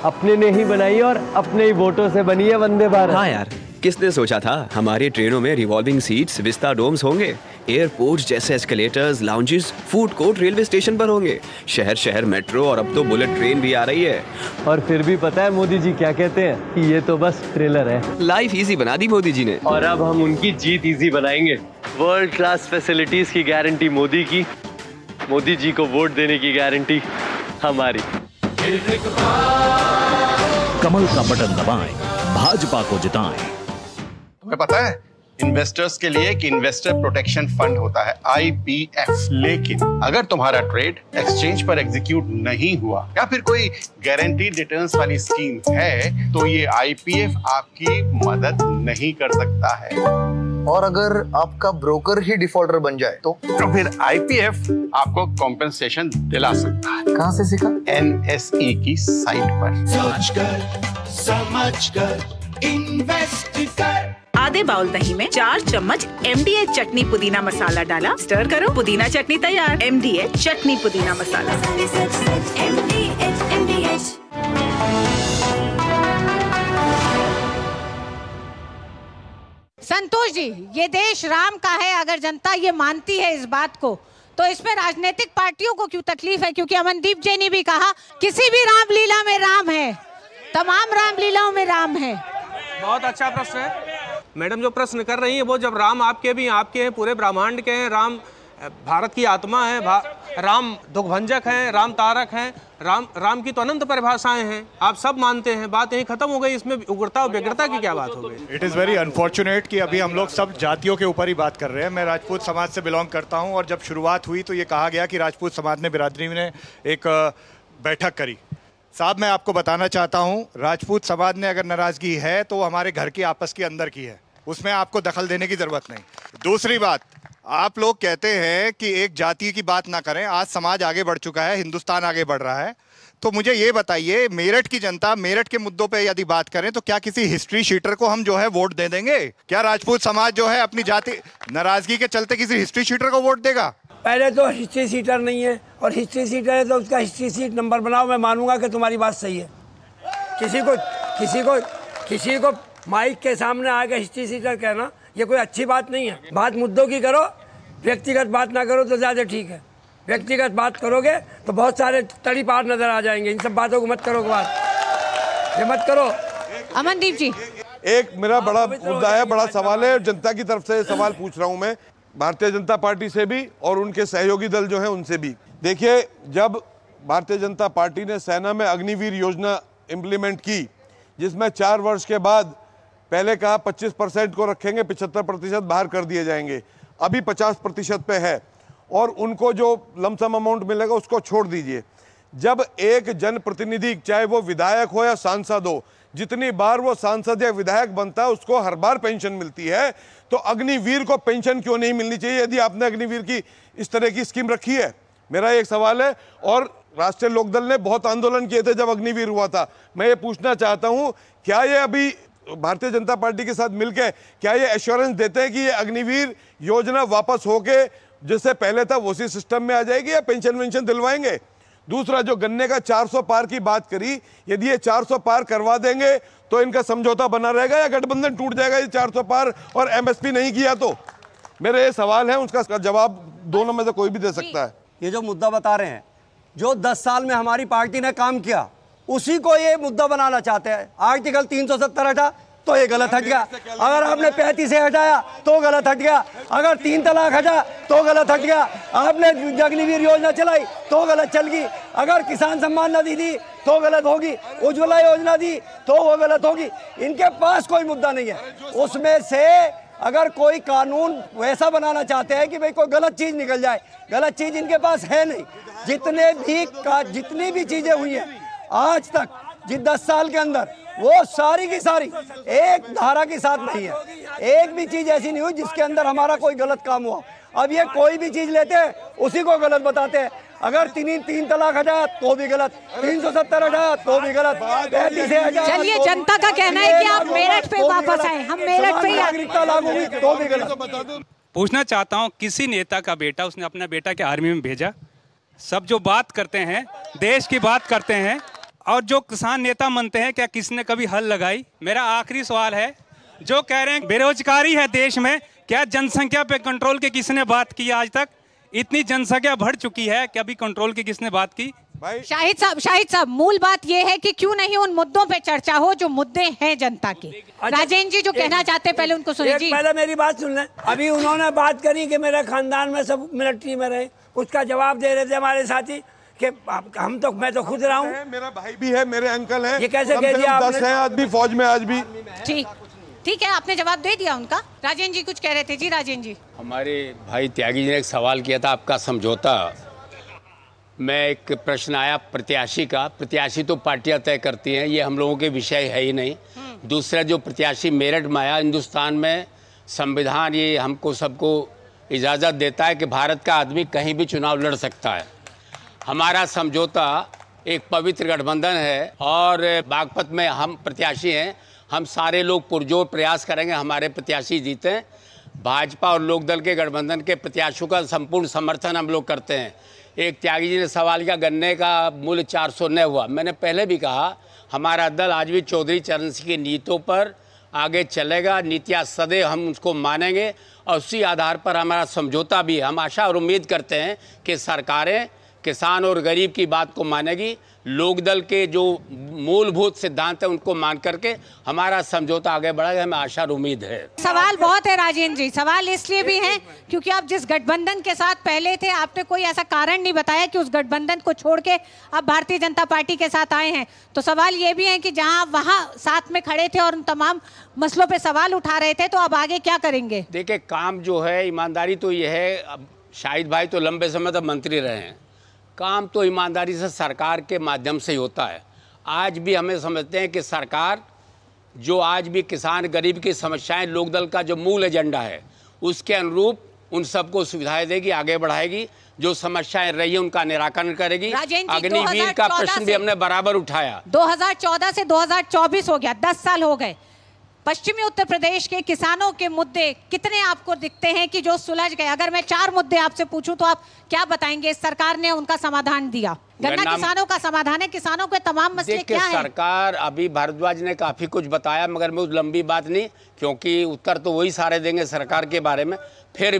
अपने ने ही बनाई और अपने ही वोटों से बनी है वंदे भारत। हाँ यार, किसने सोचा था हमारी ट्रेनों में रिवॉल्विंग सीट्स, विस्टा डोम्स होंगे, एयरपोर्ट जैसे escalators, lounges, food court railway station पर होंगे, शहर शहर मेट्रो और अब तो बुलेट ट्रेन भी आ रही है। और फिर भी पता है मोदी जी क्या कहते हैं कि ये तो बस ट्रेलर है। लाइफ इजी बना दी मोदी जी ने, और अब हम उनकी जीत इजी बनाएंगे। वर्ल्ड क्लास फैसिलिटीज की गारंटी मोदी की, मोदी जी को वोट देने की गारंटी हमारी। कमल का बटन दबाएं, भाजपा को जिताएं। तुम्हें पता है इन्वेस्टर्स के लिए कि इन्वेस्टर प्रोटेक्शन फंड होता है IPF, लेकिन अगर तुम्हारा ट्रेड एक्सचेंज पर एग्जीक्यूट नहीं हुआ या फिर कोई गारंटीड रिटर्न्स वाली स्कीम है तो ये IPF आपकी मदद नहीं कर सकता है। और अगर आपका ब्रोकर ही डिफॉल्टर बन जाए तो फिर IPF आपको कॉम्पेंसेशन दिला सकता है। कहाँ से सीखा? NSE की साइट पर। सोचकर समझकर इन्वेस्ट कर। आधे बाउल दही में 4 चम्मच MDH चटनी पुदीना मसाला डाला, स्टर करो, पुदीना चटनी तैयार। MDH चटनी पुदीना मसाला। MDH। संतोष जी, ये देश राम का है, अगर जनता ये मानती है इस बात को, तो इसमें राजनीतिक पार्टियों को क्यों तकलीफ है? क्योंकि अमनदीप जी ने भी कहा किसी भी रामलीला में राम है, तमाम रामलीलाओं में राम है। बहुत अच्छा प्रश्न है मैडम जो प्रश्न कर रही है वो, जब राम आपके भी आपके हैं, पूरे ब्रह्मांड के हैं, राम भारत की आत्मा है, राम दुखभंजक हैं, राम तारक हैं, राम की तो अनंत परिभाषाएं हैं, आप सब मानते हैं, बात यही खत्म हो गई। इसमें उग्रता और व्यग्रता की क्या बात हो गई? इट इज़ वेरी अनफॉर्चुनेट कि अभी हम लोग सब जातियों के ऊपर ही बात कर रहे हैं। मैं राजपूत समाज से बिलोंग करता हूँ और जब शुरुआत हुई तो ये कहा गया कि राजपूत समाज ने, बिरादरी ने एक बैठक करी। साहब मैं आपको बताना चाहता हूँ, राजपूत समाज ने अगर नाराज़गी है तो हमारे घर की आपस के अंदर की है, उसमें आपको दखल देने की ज़रूरत नहीं। दूसरी बात, आप लोग कहते हैं कि एक जाति की बात ना करें। आज समाज आगे बढ़ चुका है, हिंदुस्तान आगे बढ़ रहा है, तो मुझे ये बताइए, मेरठ की जनता, मेरठ के मुद्दों पे यदि बात करें तो क्या किसी हिस्ट्री शीटर को हम जो है वोट दे देंगे? क्या राजपूत समाज जो है अपनी जाति नाराज़गी के चलते किसी हिस्ट्री शीटर को वोट देगा? पहले तो हिस्ट्री सीटर नहीं है, और हिस्ट्री सीटर है तो उसका हिस्ट्री सीट नंबर बनाओ, मैं मानूंगा कि तुम्हारी बात सही है। किसी को माइक के सामने आके हिस्ट्री सीटर कहना ये कोई अच्छी बात नहीं है। बात मुद्दों की करो, व्यक्तिगत बात ना करो तो ज़्यादा ठीक है। व्यक्तिगत बात करोगे तो बहुत सारे तड़ी पार नजर आ जाएंगे। इन सब बातों को मत करो, ये मत करो। अमनदीप जी, एक मेरा बड़ा मुद्दा है, बड़ा सवाल है, जनता की तरफ से सवाल पूछ रहा हूं मैं, भारतीय जनता पार्टी से भी और उनके सहयोगी दल जो है उनसे भी। देखिए, जब भारतीय जनता पार्टी ने सेना में अग्निवीर योजना इम्प्लीमेंट की, जिसमें 4 वर्ष के बाद पहले कहा 25% को रखेंगे, 75% बाहर कर दिए जाएंगे, अभी 50% पे है, और उनको जो लमसम अमाउंट मिलेगा उसको छोड़ दीजिए। जब एक जनप्रतिनिधि, चाहे वो विधायक हो या सांसद हो, जितनी बार वो सांसद या विधायक बनता है उसको हर बार पेंशन मिलती है, तो अग्निवीर को पेंशन क्यों नहीं मिलनी चाहिए यदि आपने अग्निवीर की इस तरह की स्कीम रखी है? मेरा एक सवाल है। और राष्ट्रीय लोकदल ने बहुत आंदोलन किए थे जब अग्निवीर हुआ था। मैं ये पूछना चाहता हूं, क्या ये अभी भारतीय जनता पार्टी के साथ मिलकर क्या ये एश्योरेंस देते हैं कि ये अग्निवीर योजना वापस होके जैसे पहले था उसी सिस्टम में आ जाएगी, या पेंशन वेंशन दिलवाएंगे? दूसरा, जो गन्ने का 400 पार की बात करी, यदि ये 400 पार करवा देंगे तो इनका समझौता बना रहेगा या गठबंधन टूट जाएगा ये 400 पार और MSP नहीं किया तो? मेरे ये सवाल है, उसका जवाब दोनों में से कोई भी दे सकता है। ये जो मुद्दा बता रहे हैं, जो 10 साल में हमारी पार्टी ने काम किया, उसी को ये मुद्दा बनाना चाहते हैं। आर्टिकल 370 हटा, तो ये गलत हट गया। अगर आपने 35 से हटाया तो गलत हट गया। अगर 3 तलाक हटा तो गलत हट गया। आपने अग्निवीर योजना चलाई तो गलत चल गई। अगर किसान सम्मान निधि दी तो गलत होगी। उज्ज्वला योजना दी तो वो गलत होगी। इनके पास कोई मुद्दा नहीं है। उसमें से अगर कोई कानून वैसा बनाना चाहते हैं कि भाई कोई गलत चीज निकल जाए, गलत चीज इनके पास है नहीं। जितनी भी चीजें हुई हैं आज तक, जिस 10 साल के अंदर, वो सारी की सारी एक धारा के साथ नहीं है। एक भी चीज ऐसी नहीं हुई जिसके अंदर हमारा कोई गलत काम हुआ। अब ये कोई भी चीज लेते हैं उसी को गलत बताते हैं। अगर 3 तलाक हटाया तो भी गलत, 370 हटाया तो भी गलत, 35 से हटाया। चलिए, जनता का कहना है कि आप मेरठ पे वापस आए, हम मेरठ पे नागरिकता लागू हुई तो भी गलत। पूछना चाहता हूँ, किसी नेता का बेटा, उसने अपना बेटा के आर्मी में भेजा? सब जो बात करते हैं देश की बात करते हैं, और जो किसान नेता मनते हैं, क्या किसने कभी हल लगाई? मेरा आखिरी सवाल है, जो कह रहे हैं बेरोजगारी है देश में, क्या जनसंख्या पे कंट्रोल की किसने बात की आज तक? इतनी जनसंख्या बढ़ चुकी है कि अभी कंट्रोल की किसने बात की? शाहिद साहब, मूल बात यह है कि क्यों नहीं उन मुद्दों पे चर्चा हो जो मुद्दे हैं जनता के। राजेंद्र जी जो कहना चाहते हैं पहले उनको सुनिए। पहले मेरी बात सुन लें। अभी उन्होंने बात करी कि मेरे खानदान में सब मिलिट्री में रहे, उसका जवाब दे रहे थे हमारे साथी कि मैं तो खुद रहा हूँ, मेरा भाई भी है, मेरे अंकल हैं। ये कैसे कह दिया आपने? 10 हैं आदमी फौज में आज भी। ठीक है, आपने जवाब दे दिया उनका। राजेंद्र जी कुछ कह रहे थे। जी राजेंद्र जी। हमारे भाई त्यागी जी ने एक सवाल किया था, आपका समझौता में एक प्रश्न आया प्रत्याशी का। प्रत्याशी तो पार्टियां तय करती हैं, ये हम लोगों के विषय है ही नहीं। दूसरा जो प्रत्याशी मेरठ में आया, हिंदुस्तान में संविधान ये हमको सबको इजाज़त देता है कि भारत का आदमी कहीं भी चुनाव लड़ सकता है। हमारा समझौता एक पवित्र गठबंधन है और बागपत में हम प्रत्याशी हैं। हम सारे लोग पुरजोर प्रयास करेंगे हमारे प्रत्याशी जीतें। भाजपा और लोकदल के गठबंधन के प्रत्याशियों का संपूर्ण समर्थन हम लोग करते हैं। एक त्यागी जी ने सवाल किया, गन्ने का मूल्य 400 न हुआ। मैंने पहले भी कहा, हमारा दल आज भी चौधरी चरण सिंह की नीतियों पर आगे चलेगा। नीतियाँ सदैव हम उसको मानेंगे और उसी आधार पर हमारा समझौता भी है। हम आशा और उम्मीद करते हैं कि सरकारें किसान और गरीब की बात को मानेगी। लोकदल के जो मूलभूत सिद्धांत है उनको मान करके हमारा समझौता आगे बढ़ेगा, हमें आशा और उम्मीद है। सवाल बहुत है राजेंद्र जी, सवाल इसलिए भी है क्योंकि आप जिस गठबंधन के साथ पहले थे, आपने कोई ऐसा कारण नहीं बताया कि उस गठबंधन को छोड़ के आप भारतीय जनता पार्टी के साथ आए हैं। तो सवाल ये भी है कि जहां वहां साथ में खड़े थे और उन तमाम मसलों पे सवाल उठा रहे थे, तो अब आगे क्या करेंगे? देखिए, काम जो है, ईमानदारी तो ये है। अब शाहिद भाई तो लंबे समय तक मंत्री रहे हैं, काम तो ईमानदारी से सरकार के माध्यम से ही होता है। आज भी हमें समझते हैं कि सरकार जो आज भी किसान गरीब की समस्याएं, लोकदल का जो मूल एजेंडा है, उसके अनुरूप उन सबको सुविधाएं देगी, आगे बढ़ाएगी। जो समस्याएं रही है उनका निराकरण करेगी। अग्निवीर का प्रश्न भी हमने बराबर उठाया। 2014 से 2024 हो गया, 10 साल हो गए। पश्चिमी उत्तर प्रदेश के किसानों के मुद्दे कितने आपको दिखते हैं कि जो सुलझ गए? अगर मैं 4 मुद्दे आपसे पूछूं तो आप क्या बताएंगे? सरकार ने उनका समाधान दिया। गन्ना किसानों का समाधान है, किसानों के तमाम मसले क्या हैं? सरकार, अभी भारद्वाज ने काफी कुछ बताया, मगर मैं उस लंबी बात नहीं, क्योंकि उत्तर तो वही सारे देंगे सरकार के बारे में। फिर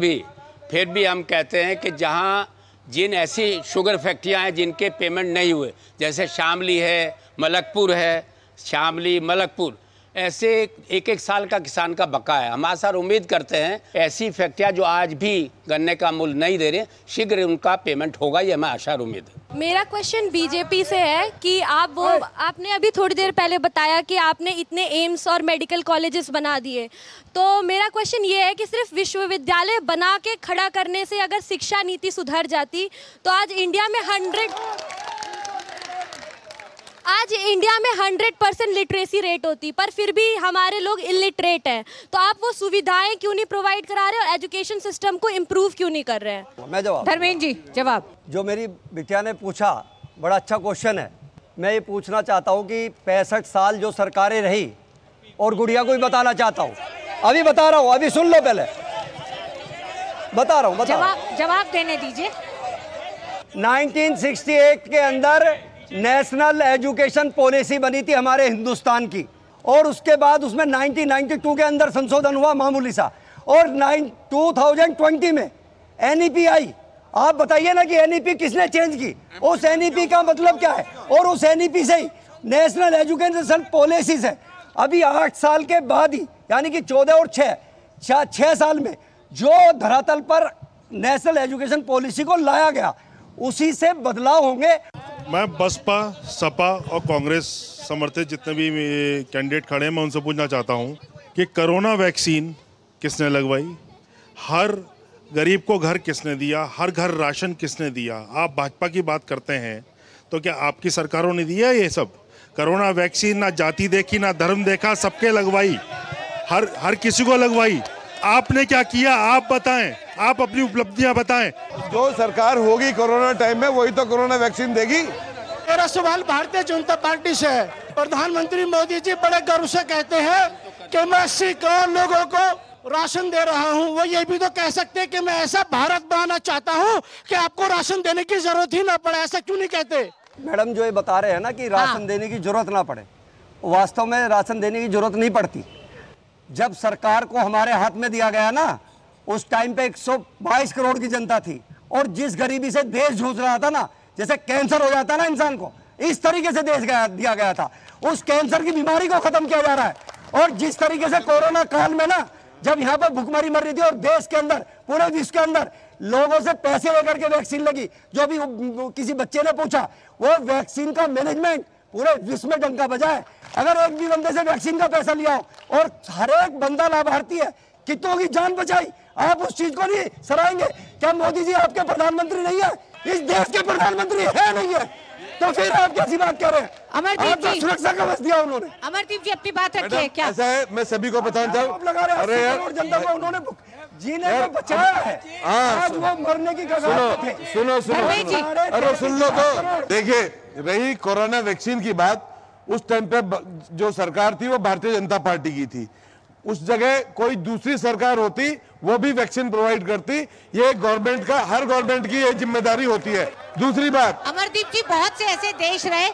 भी हम कहते हैं कि जहाँ जिन ऐसी शुगर फैक्ट्रियाँ हैं जिनके पेमेंट नहीं हुए, जैसे शामली है, मलकपुर है, शामली मलकपुर, ऐसे एक साल का किसान का बकाया है। हम आशा और उम्मीद करते हैं ऐसी फैक्ट्रियां जो आज भी गन्ने का मूल्य नहीं दे रहे, शीघ्र उनका पेमेंट होगा, ये हमें आशा और उम्मीद है। मेरा क्वेश्चन बीजेपी से है कि आपने अभी थोड़ी देर पहले बताया कि आपने इतने एम्स और मेडिकल कॉलेजेस बना दिए, तो मेरा क्वेश्चन ये है कि सिर्फ विश्वविद्यालय बना के खड़ा करने से अगर शिक्षा नीति सुधर जाती तो आज इंडिया में 100% लिटरेसी रेट होती, पर फिर भी हमारे लोग इलिटरेट हैं। तो आप वो सुविधाएं क्यों नहीं प्रोवाइड करा रहे और एजुकेशन सिस्टम को इम्प्रूव क्यों नहीं कर रहे हैं? मैं जवाब, धर्मेंद्र जी जवाब। जो मेरी बिटिया ने पूछा, बड़ा अच्छा क्वेश्चन है। मैं ये पूछना चाहता हूँ कि 65 साल जो सरकारें रही, और गुड़िया को भी बताना चाहता हूँ, अभी बता रहा हूँ, अभी सुन लो, पहले बता रहा हूँ, जवाब देने दीजिए। 1968 के अंदर नेशनल एजुकेशन पॉलिसी बनी थी हमारे हिंदुस्तान की, और उसके बाद उसमें 1992 के अंदर संशोधन हुआ मामूली सा, और 2020 में एनईपी आई। आप बताइए ना कि एनईपी किसने चेंज की? उस एनईपी का मतलब क्या है? और उस एनईपी से ही नेशनल एजुकेशन पॉलिसी है, अभी 8 साल के बाद ही, यानी कि 14 और 6 साल में जो धरातल पर नेशनल एजुकेशन पॉलिसी को लाया गया, उसी से बदलाव होंगे। मैं बसपा, सपा और कांग्रेस समर्थित जितने भी कैंडिडेट खड़े हैं, मैं उनसे पूछना चाहता हूं कि कोरोना वैक्सीन किसने लगवाई, हर गरीब को घर किसने दिया, हर घर राशन किसने दिया। आप भाजपा की बात करते हैं तो क्या आपकी सरकारों ने दिया ये सब? कोरोना वैक्सीन ना जाति देखी ना धर्म देखा, सबके लगवाई, हर किसी को लगवाई। आपने क्या किया? आप बताएं, आप अपनी उपलब्धियां बताएं। जो सरकार होगी कोरोना टाइम में वही तो कोरोना वैक्सीन देगी। मेरा सवाल भारतीय जनता पार्टी से है। प्रधानमंत्री मोदी जी बड़े गर्व से कहते हैं कि मैं 80 करोड़ लोगों को राशन दे रहा हूं। वो ये भी तो कह सकते हैं कि मैं ऐसा भारत बनाना चाहता हूं कि आपको राशन देने की जरूरत ही ना पड़े। ऐसा क्यों नहीं कहते? मैडम जो ये बता रहे हैं ना कि राशन देने की जरूरत ना पड़े, वास्तव में राशन देने की जरूरत नहीं पड़ती। जब सरकार को हमारे हाथ में दिया गया ना, उस टाइम पे 122 करोड़ की जनता थी और जिस गरीबी से देश जूझ रहा था ना, जैसे कैंसर हो जाता ना इंसान को, इस तरीके से देश दिया गया था। उस कैंसर की बीमारी को खत्म किया जा रहा है। और जिस तरीके से कोरोना काल में ना, जब यहाँ पर भुखमरी मर रही थी और देश के अंदर, पूरे विश्व के अंदर लोगों से पैसे लेकर के वैक्सीन लगी, जो भी किसी बच्चे ने पूछा, वो वैक्सीन का मैनेजमेंट पूरे विश्व में डंका बजा है। अगर एक भी बंदे से वैक्सीन का पैसा लिया हो और हर एक बंदा लाभार्थी है, कितनों की जान बचाई, आप उस चीज को नहीं सराहेंगे? क्या मोदी जी आपके प्रधानमंत्री नहीं है? इस देश के प्रधानमंत्री है नहीं है? तो फिर आप कैसी बात कर रहे हैं? अमरदीप जी, सुरक्षा का बस दिया उन्होंने। अमरदीप जी अपनी बात रखिए। क्या ऐसा है, मैं सभी को बताना चाहूँ, अरे यार जनता को उन्होंने जीने को बचाया है, आज वो मरने की कगार पे थे। सुनो अरे सुन लो तो। देखिए, रही कोरोना वैक्सीन की बात, उस टाइम पे जो सरकार थी वो भारतीय जनता पार्टी की थी। उस जगह कोई दूसरी सरकार होती, वो भी वैक्सीन प्रोवाइड करती। ये गवर्नमेंट का, हर गवर्नमेंट की ये जिम्मेदारी होती है। दूसरी बात, अमरदीप जी, बहुत से ऐसे देश रहे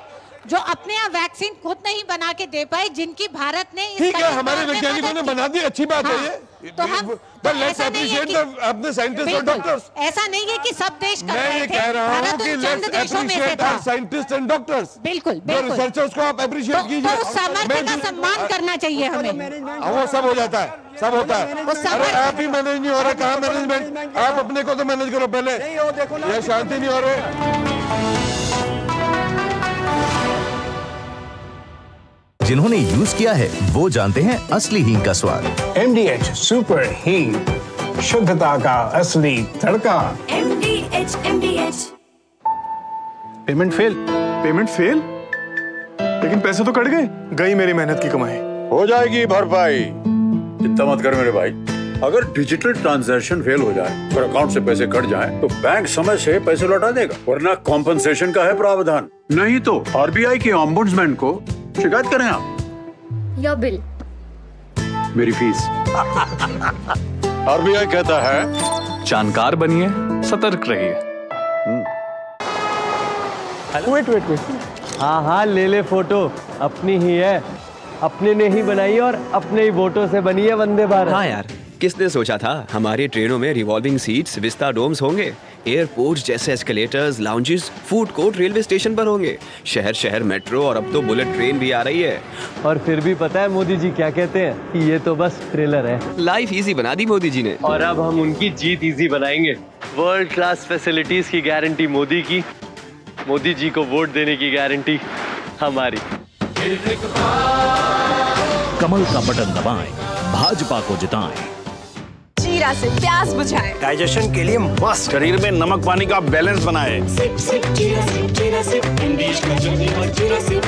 जो अपने यहाँ वैक्सीन खुद नहीं बना के दे पाए, जिनकी भारत ने ठीक है, हमारे वैज्ञानिकों ने बना दी, अच्छी बात है ये। तो हम लेट्स अप्रिशिएट अपने साइंटिस्ट और डॉक्टर्स। ऐसा नहीं है कि सब देश कर रहे थे। मैं ये कह रहा हूँ कि let's appreciate our scientist and doctors. बिल्कुल रिसर्चर्स को आप अप्रिशिएट कीजिए। तो सामर्थ्य का सम्मान करना चाहिए हमें। वो सब हो जाता है, सब होता है। अरे आप ही मैनेज नहीं हो रहा, कहाँ मैनेजमेंट? आप अपने को तो मैनेज करो पहले। ये शांति नहीं हो रही। जिन्होंने यूज किया है वो जानते हैं असली हींग का स्वाद। MDH सुपर हींग, शुद्धता का असली तड़का। MDH। Payment fail? लेकिन पैसे तो कट गई मेरी मेहनत की कमाई। हो जाएगी भरपाई, चिंता मत कर मेरे भाई। अगर डिजिटल ट्रांजैक्शन फेल हो जाए और अकाउंट से पैसे कट जाएं, तो बैंक समय से पैसे लौटा देगा, वरना कॉम्पनसेशन का है प्रावधान। नहीं तो RBI के ओम्बुड्समैन को शिकायत करें आप। योर बिल, मेरी फीस। RBI कहता है जानकार बनिए, सतर्क रहिए। वेट। हाँ ले फोटो, अपनी ही है, अपने ने ही बनाई और अपने ही वोटों से बनी है वंदे भारत। हाँ यार, किसने सोचा था हमारी ट्रेनों में रिवॉल्विंग सीट्स, विस्टा डोम्स होंगे, एयरपोर्ट जैसे escalators, lounges, food court railway station पर होंगे, शहर शहर मेट्रो और अब तो बुलेट ट्रेन भी आ रही है। और फिर भी पता है मोदी जी क्या कहते हैं कि ये तो बस ट्रेलर है। लाइफ इजी बना दी मोदी जी ने, और अब हम उनकी जीत इजी बनाएंगे। वर्ल्ड क्लास फैसिलिटीज की गारंटी मोदी की, मोदी जी को वोट देने की गारंटी हमारी। कमल का बटन दबाएं, भाजपा को जिताएं। जीरा से प्यास बुझाएं, डाइजेशन के लिए मस्त, शरीर में नमक पानी का बैलेंस बनाए। सिप सिप जीरा सिप एमडीएच का जर्नी और जीरा सिप।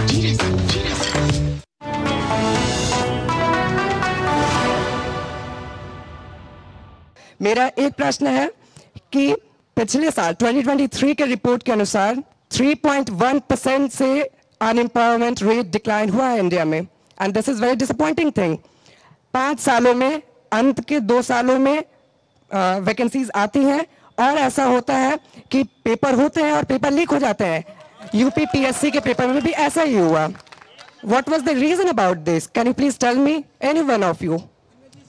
मेरा एक प्रश्न है कि पिछले साल 2023 के रिपोर्ट के अनुसार 3.1% से अनएम्प्लॉयमेंट रेट डिक्लाइन हुआ है इंडिया में, and this is very disappointing thing. 5 सालों में, अंत के 2 सालों में वैकेंसीज आती हैं और ऐसा होता है कि पेपर होते हैं और पेपर लीक हो जाते हैं। यूपी PSC के पेपर में भी ऐसा ही हुआ। What was the reason about this? Can you please tell me, any one of you?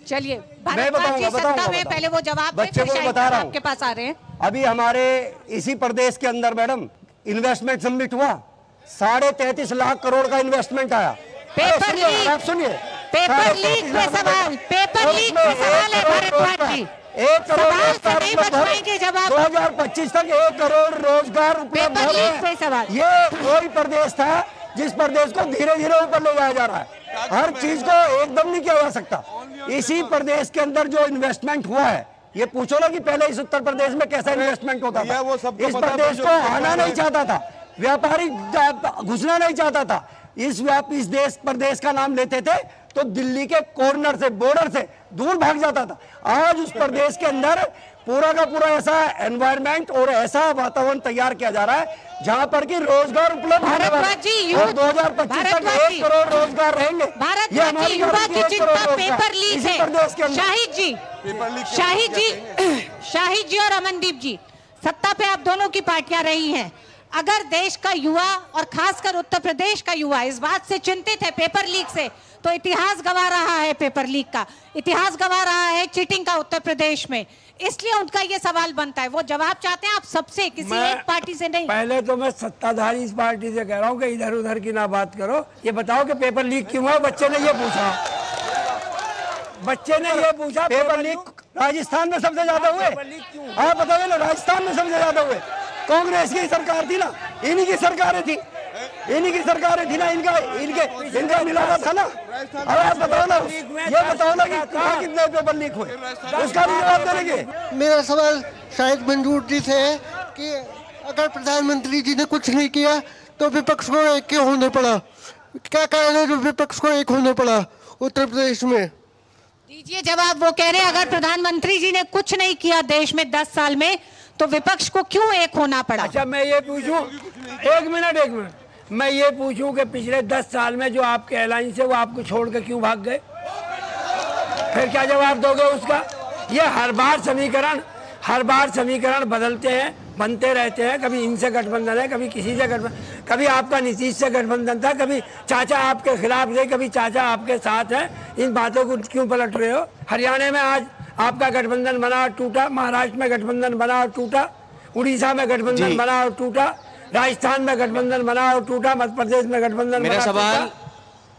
चलिए, मैं बताऊंगा पहले वो जवाब बच्चे को बता रहा हूँ। आपके पास आ रहे हैं। अभी हमारे इसी प्रदेश के अंदर मैडम इन्वेस्टमेंट सबमिट हुआ, 33.5 लाख करोड़ का इन्वेस्टमेंट आया। पेपर लीक, आप सुनिए, पेपर लीक पे सवाल, पेपर लीक पे सवाल है भारद्वाज जी। 1 करोड़ सवाल से नहीं बच पाएंगे जब आप 2025 तक 1 करोड़ रोजगार उपलब्ध हो गए। ये वही प्रदेश था जिस प्रदेश को धीरे धीरे ऊपर ले जाया जा रहा है। हर चीज को एकदम नहीं किया जा सकता। इसी प्रदेश के अंदर जो इन्वेस्टमेंट हुआ है, ये पूछो ना कि पहले इस उत्तर प्रदेश में कैसा इन्वेस्टमेंट होता था। इस प्रदेश को आना नहीं चाहता था, व्यापारी घुसना नहीं चाहता था। इस देश प्रदेश का नाम लेते थे तो दिल्ली के कॉर्नर से, बॉर्डर से दूर भाग जाता था। आज उस प्रदेश के अंदर पूरा का पूरा ऐसा एनवायरनमेंट और ऐसा वातावरण तैयार किया जा रहा है जहां पर कि रोजगार उपलब्ध होने वाला है। और 2025 तक 1 करोड़ रोजगार रहेंगे। ये हमारी युवा की चिंता पेपर लीक है। शाहिद जी और अमनदीप जी, सत्ता पे आप दोनों की पार्टियां रही हैं। अगर देश का युवा और खासकर उत्तर प्रदेश का युवा इस बात से चिंतित है पेपर लीक से, तो इतिहास गवा रहा है पेपर लीक का, इतिहास गवा रहा है चीटिंग का उत्तर प्रदेश में। इसलिए उनका ये सवाल बनता है, वो जवाब चाहते हैं आप सबसे, किसी एक पार्टी से नहीं। पहले तो मैं सत्ताधारी इस पार्टी से कह रहा हूँ कि इधर उधर की ना बात करो। ये बताओ कि पेपर लीक क्यों हुआ? बच्चे ने ये पूछा, पेपर लीक राजस्थान में सबसे ज्यादा हुए। आप बताओ ना, राजस्थान में सबसे ज्यादा हुए। कांग्रेस की सरकार थी ना, इन्हीं की सरकारें थी ना, इनका मिला था ना। अब आप बताओ ना, ये बताओ ना कि कहाँ कितने पेपर लीक हुए, उसका भी जवाब देंगे। मेरा सवाल शायद मंजूर जी से है कि अगर प्रधानमंत्री जी ने कुछ नहीं किया तो विपक्ष को एक क्यों होने पड़ा? क्या कारण है जो विपक्ष को एक होने पड़ा उत्तर प्रदेश में? दीजिए जवाब। वो कह रहे हैं अगर प्रधानमंत्री जी ने कुछ नहीं किया देश में 10 साल में तो विपक्ष को क्यों एक होना पड़ा? अच्छा, मैं ये पूछूं, एक मिनट, मैं ये पूछूं कि पिछले 10 साल में जो आपके एलायंस है वो आपको छोड़ के क्यों भाग गए? फिर क्या जवाब दोगे उसका? ये हर बार समीकरण बनते रहते हैं। कभी इनसे गठबंधन है, कभी किसी से गठबंधन, कभी आपका नीतीश से गठबंधन था, कभी चाचा आपके खिलाफ थे, कभी चाचा आपके साथ है। इन बातों को क्यों पलट रहे हो? हरियाणा में आज आपका गठबंधन बना और टूटा, महाराष्ट्र में गठबंधन बना और टूटा, उड़ीसा में गठबंधन बना और टूटा, राजस्थान में गठबंधन बना और टूटा, मध्य प्रदेश में गठबंधन। मेरा सवाल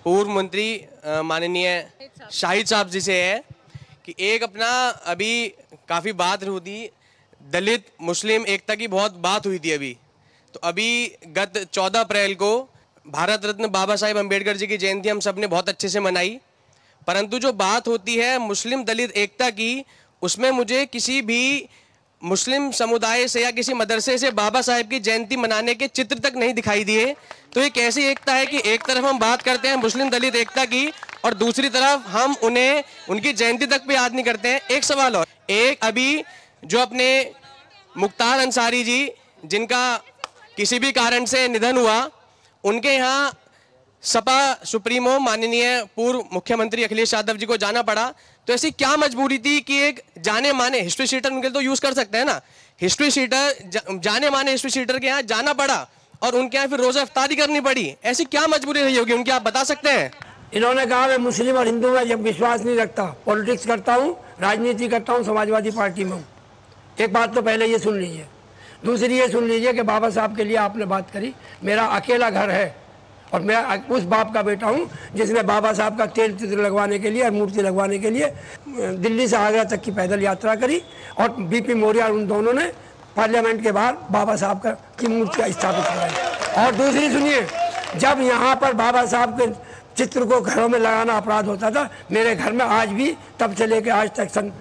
पूर्व मंत्री माननीय शाहिद साहब जी से है कि एक अपना अभी काफी बात होती, दलित मुस्लिम एकता की बहुत बात हुई थी अभी, तो अभी गत 14 अप्रैल को भारत रत्न बाबा साहेब अम्बेडकर जी की जयंती हम सब ने बहुत अच्छे से मनाई, परंतु जो बात होती है मुस्लिम दलित एकता की, उसमें मुझे किसी भी मुस्लिम समुदाय से या किसी मदरसे से बाबा साहेब की जयंती मनाने के चित्र तक नहीं दिखाई दिए। तो ये कैसी एकता है कि एक तरफ हम बात करते हैं मुस्लिम दलित एकता की और दूसरी तरफ हम उन्हें उनकी जयंती तक भी याद नहीं करते हैं। एक सवाल और, एक अभी जो अपने मुख्तार अंसारी जी जिनका किसी भी कारण से निधन हुआ, उनके यहाँ सपा सुप्रीमो माननीय पूर्व मुख्यमंत्री अखिलेश यादव जी को जाना पड़ा, तो ऐसी क्या मजबूरी थी कि एक जाने माने हिस्ट्री शीटर उनके तो यूज कर सकते हैं ना, हिस्ट्री शीटर जाने माने हिस्ट्री शीटर के यहाँ जाना पड़ा और उनके यहाँ फिर रोजा इफ्तारी करनी पड़ी? ऐसी क्या मजबूरी रही होगी उनकी, आप बता सकते हैं? इन्होंने कहा मैं मुस्लिम और हिंदू में जब विश्वास नहीं रखता, पॉलिटिक्स करता हूँ, राजनीति करता हूँ, समाजवादी पार्टी में हूँ। एक बात तो पहले ये सुन लीजिए। दूसरी ये सुन लीजिए कि बाबा साहब के लिए आपने बात करी, मेरा अकेला घर है और मैं उस बाप का बेटा हूँ जिसने बाबा साहब का तेल चित्र लगवाने के लिए और मूर्ति लगवाने के लिए दिल्ली से आगरा तक की पैदल यात्रा करी और बीपी मौर्य उन दोनों ने पार्लियामेंट के बाहर बाबा साहब की मूर्ति स्थापित कराई। और दूसरी सुनिए, जब यहाँ पर बाबा साहब के चित्र को घरों में लगाना अपराध होता था, मेरे घर में आज भी तब से लेकर आज तक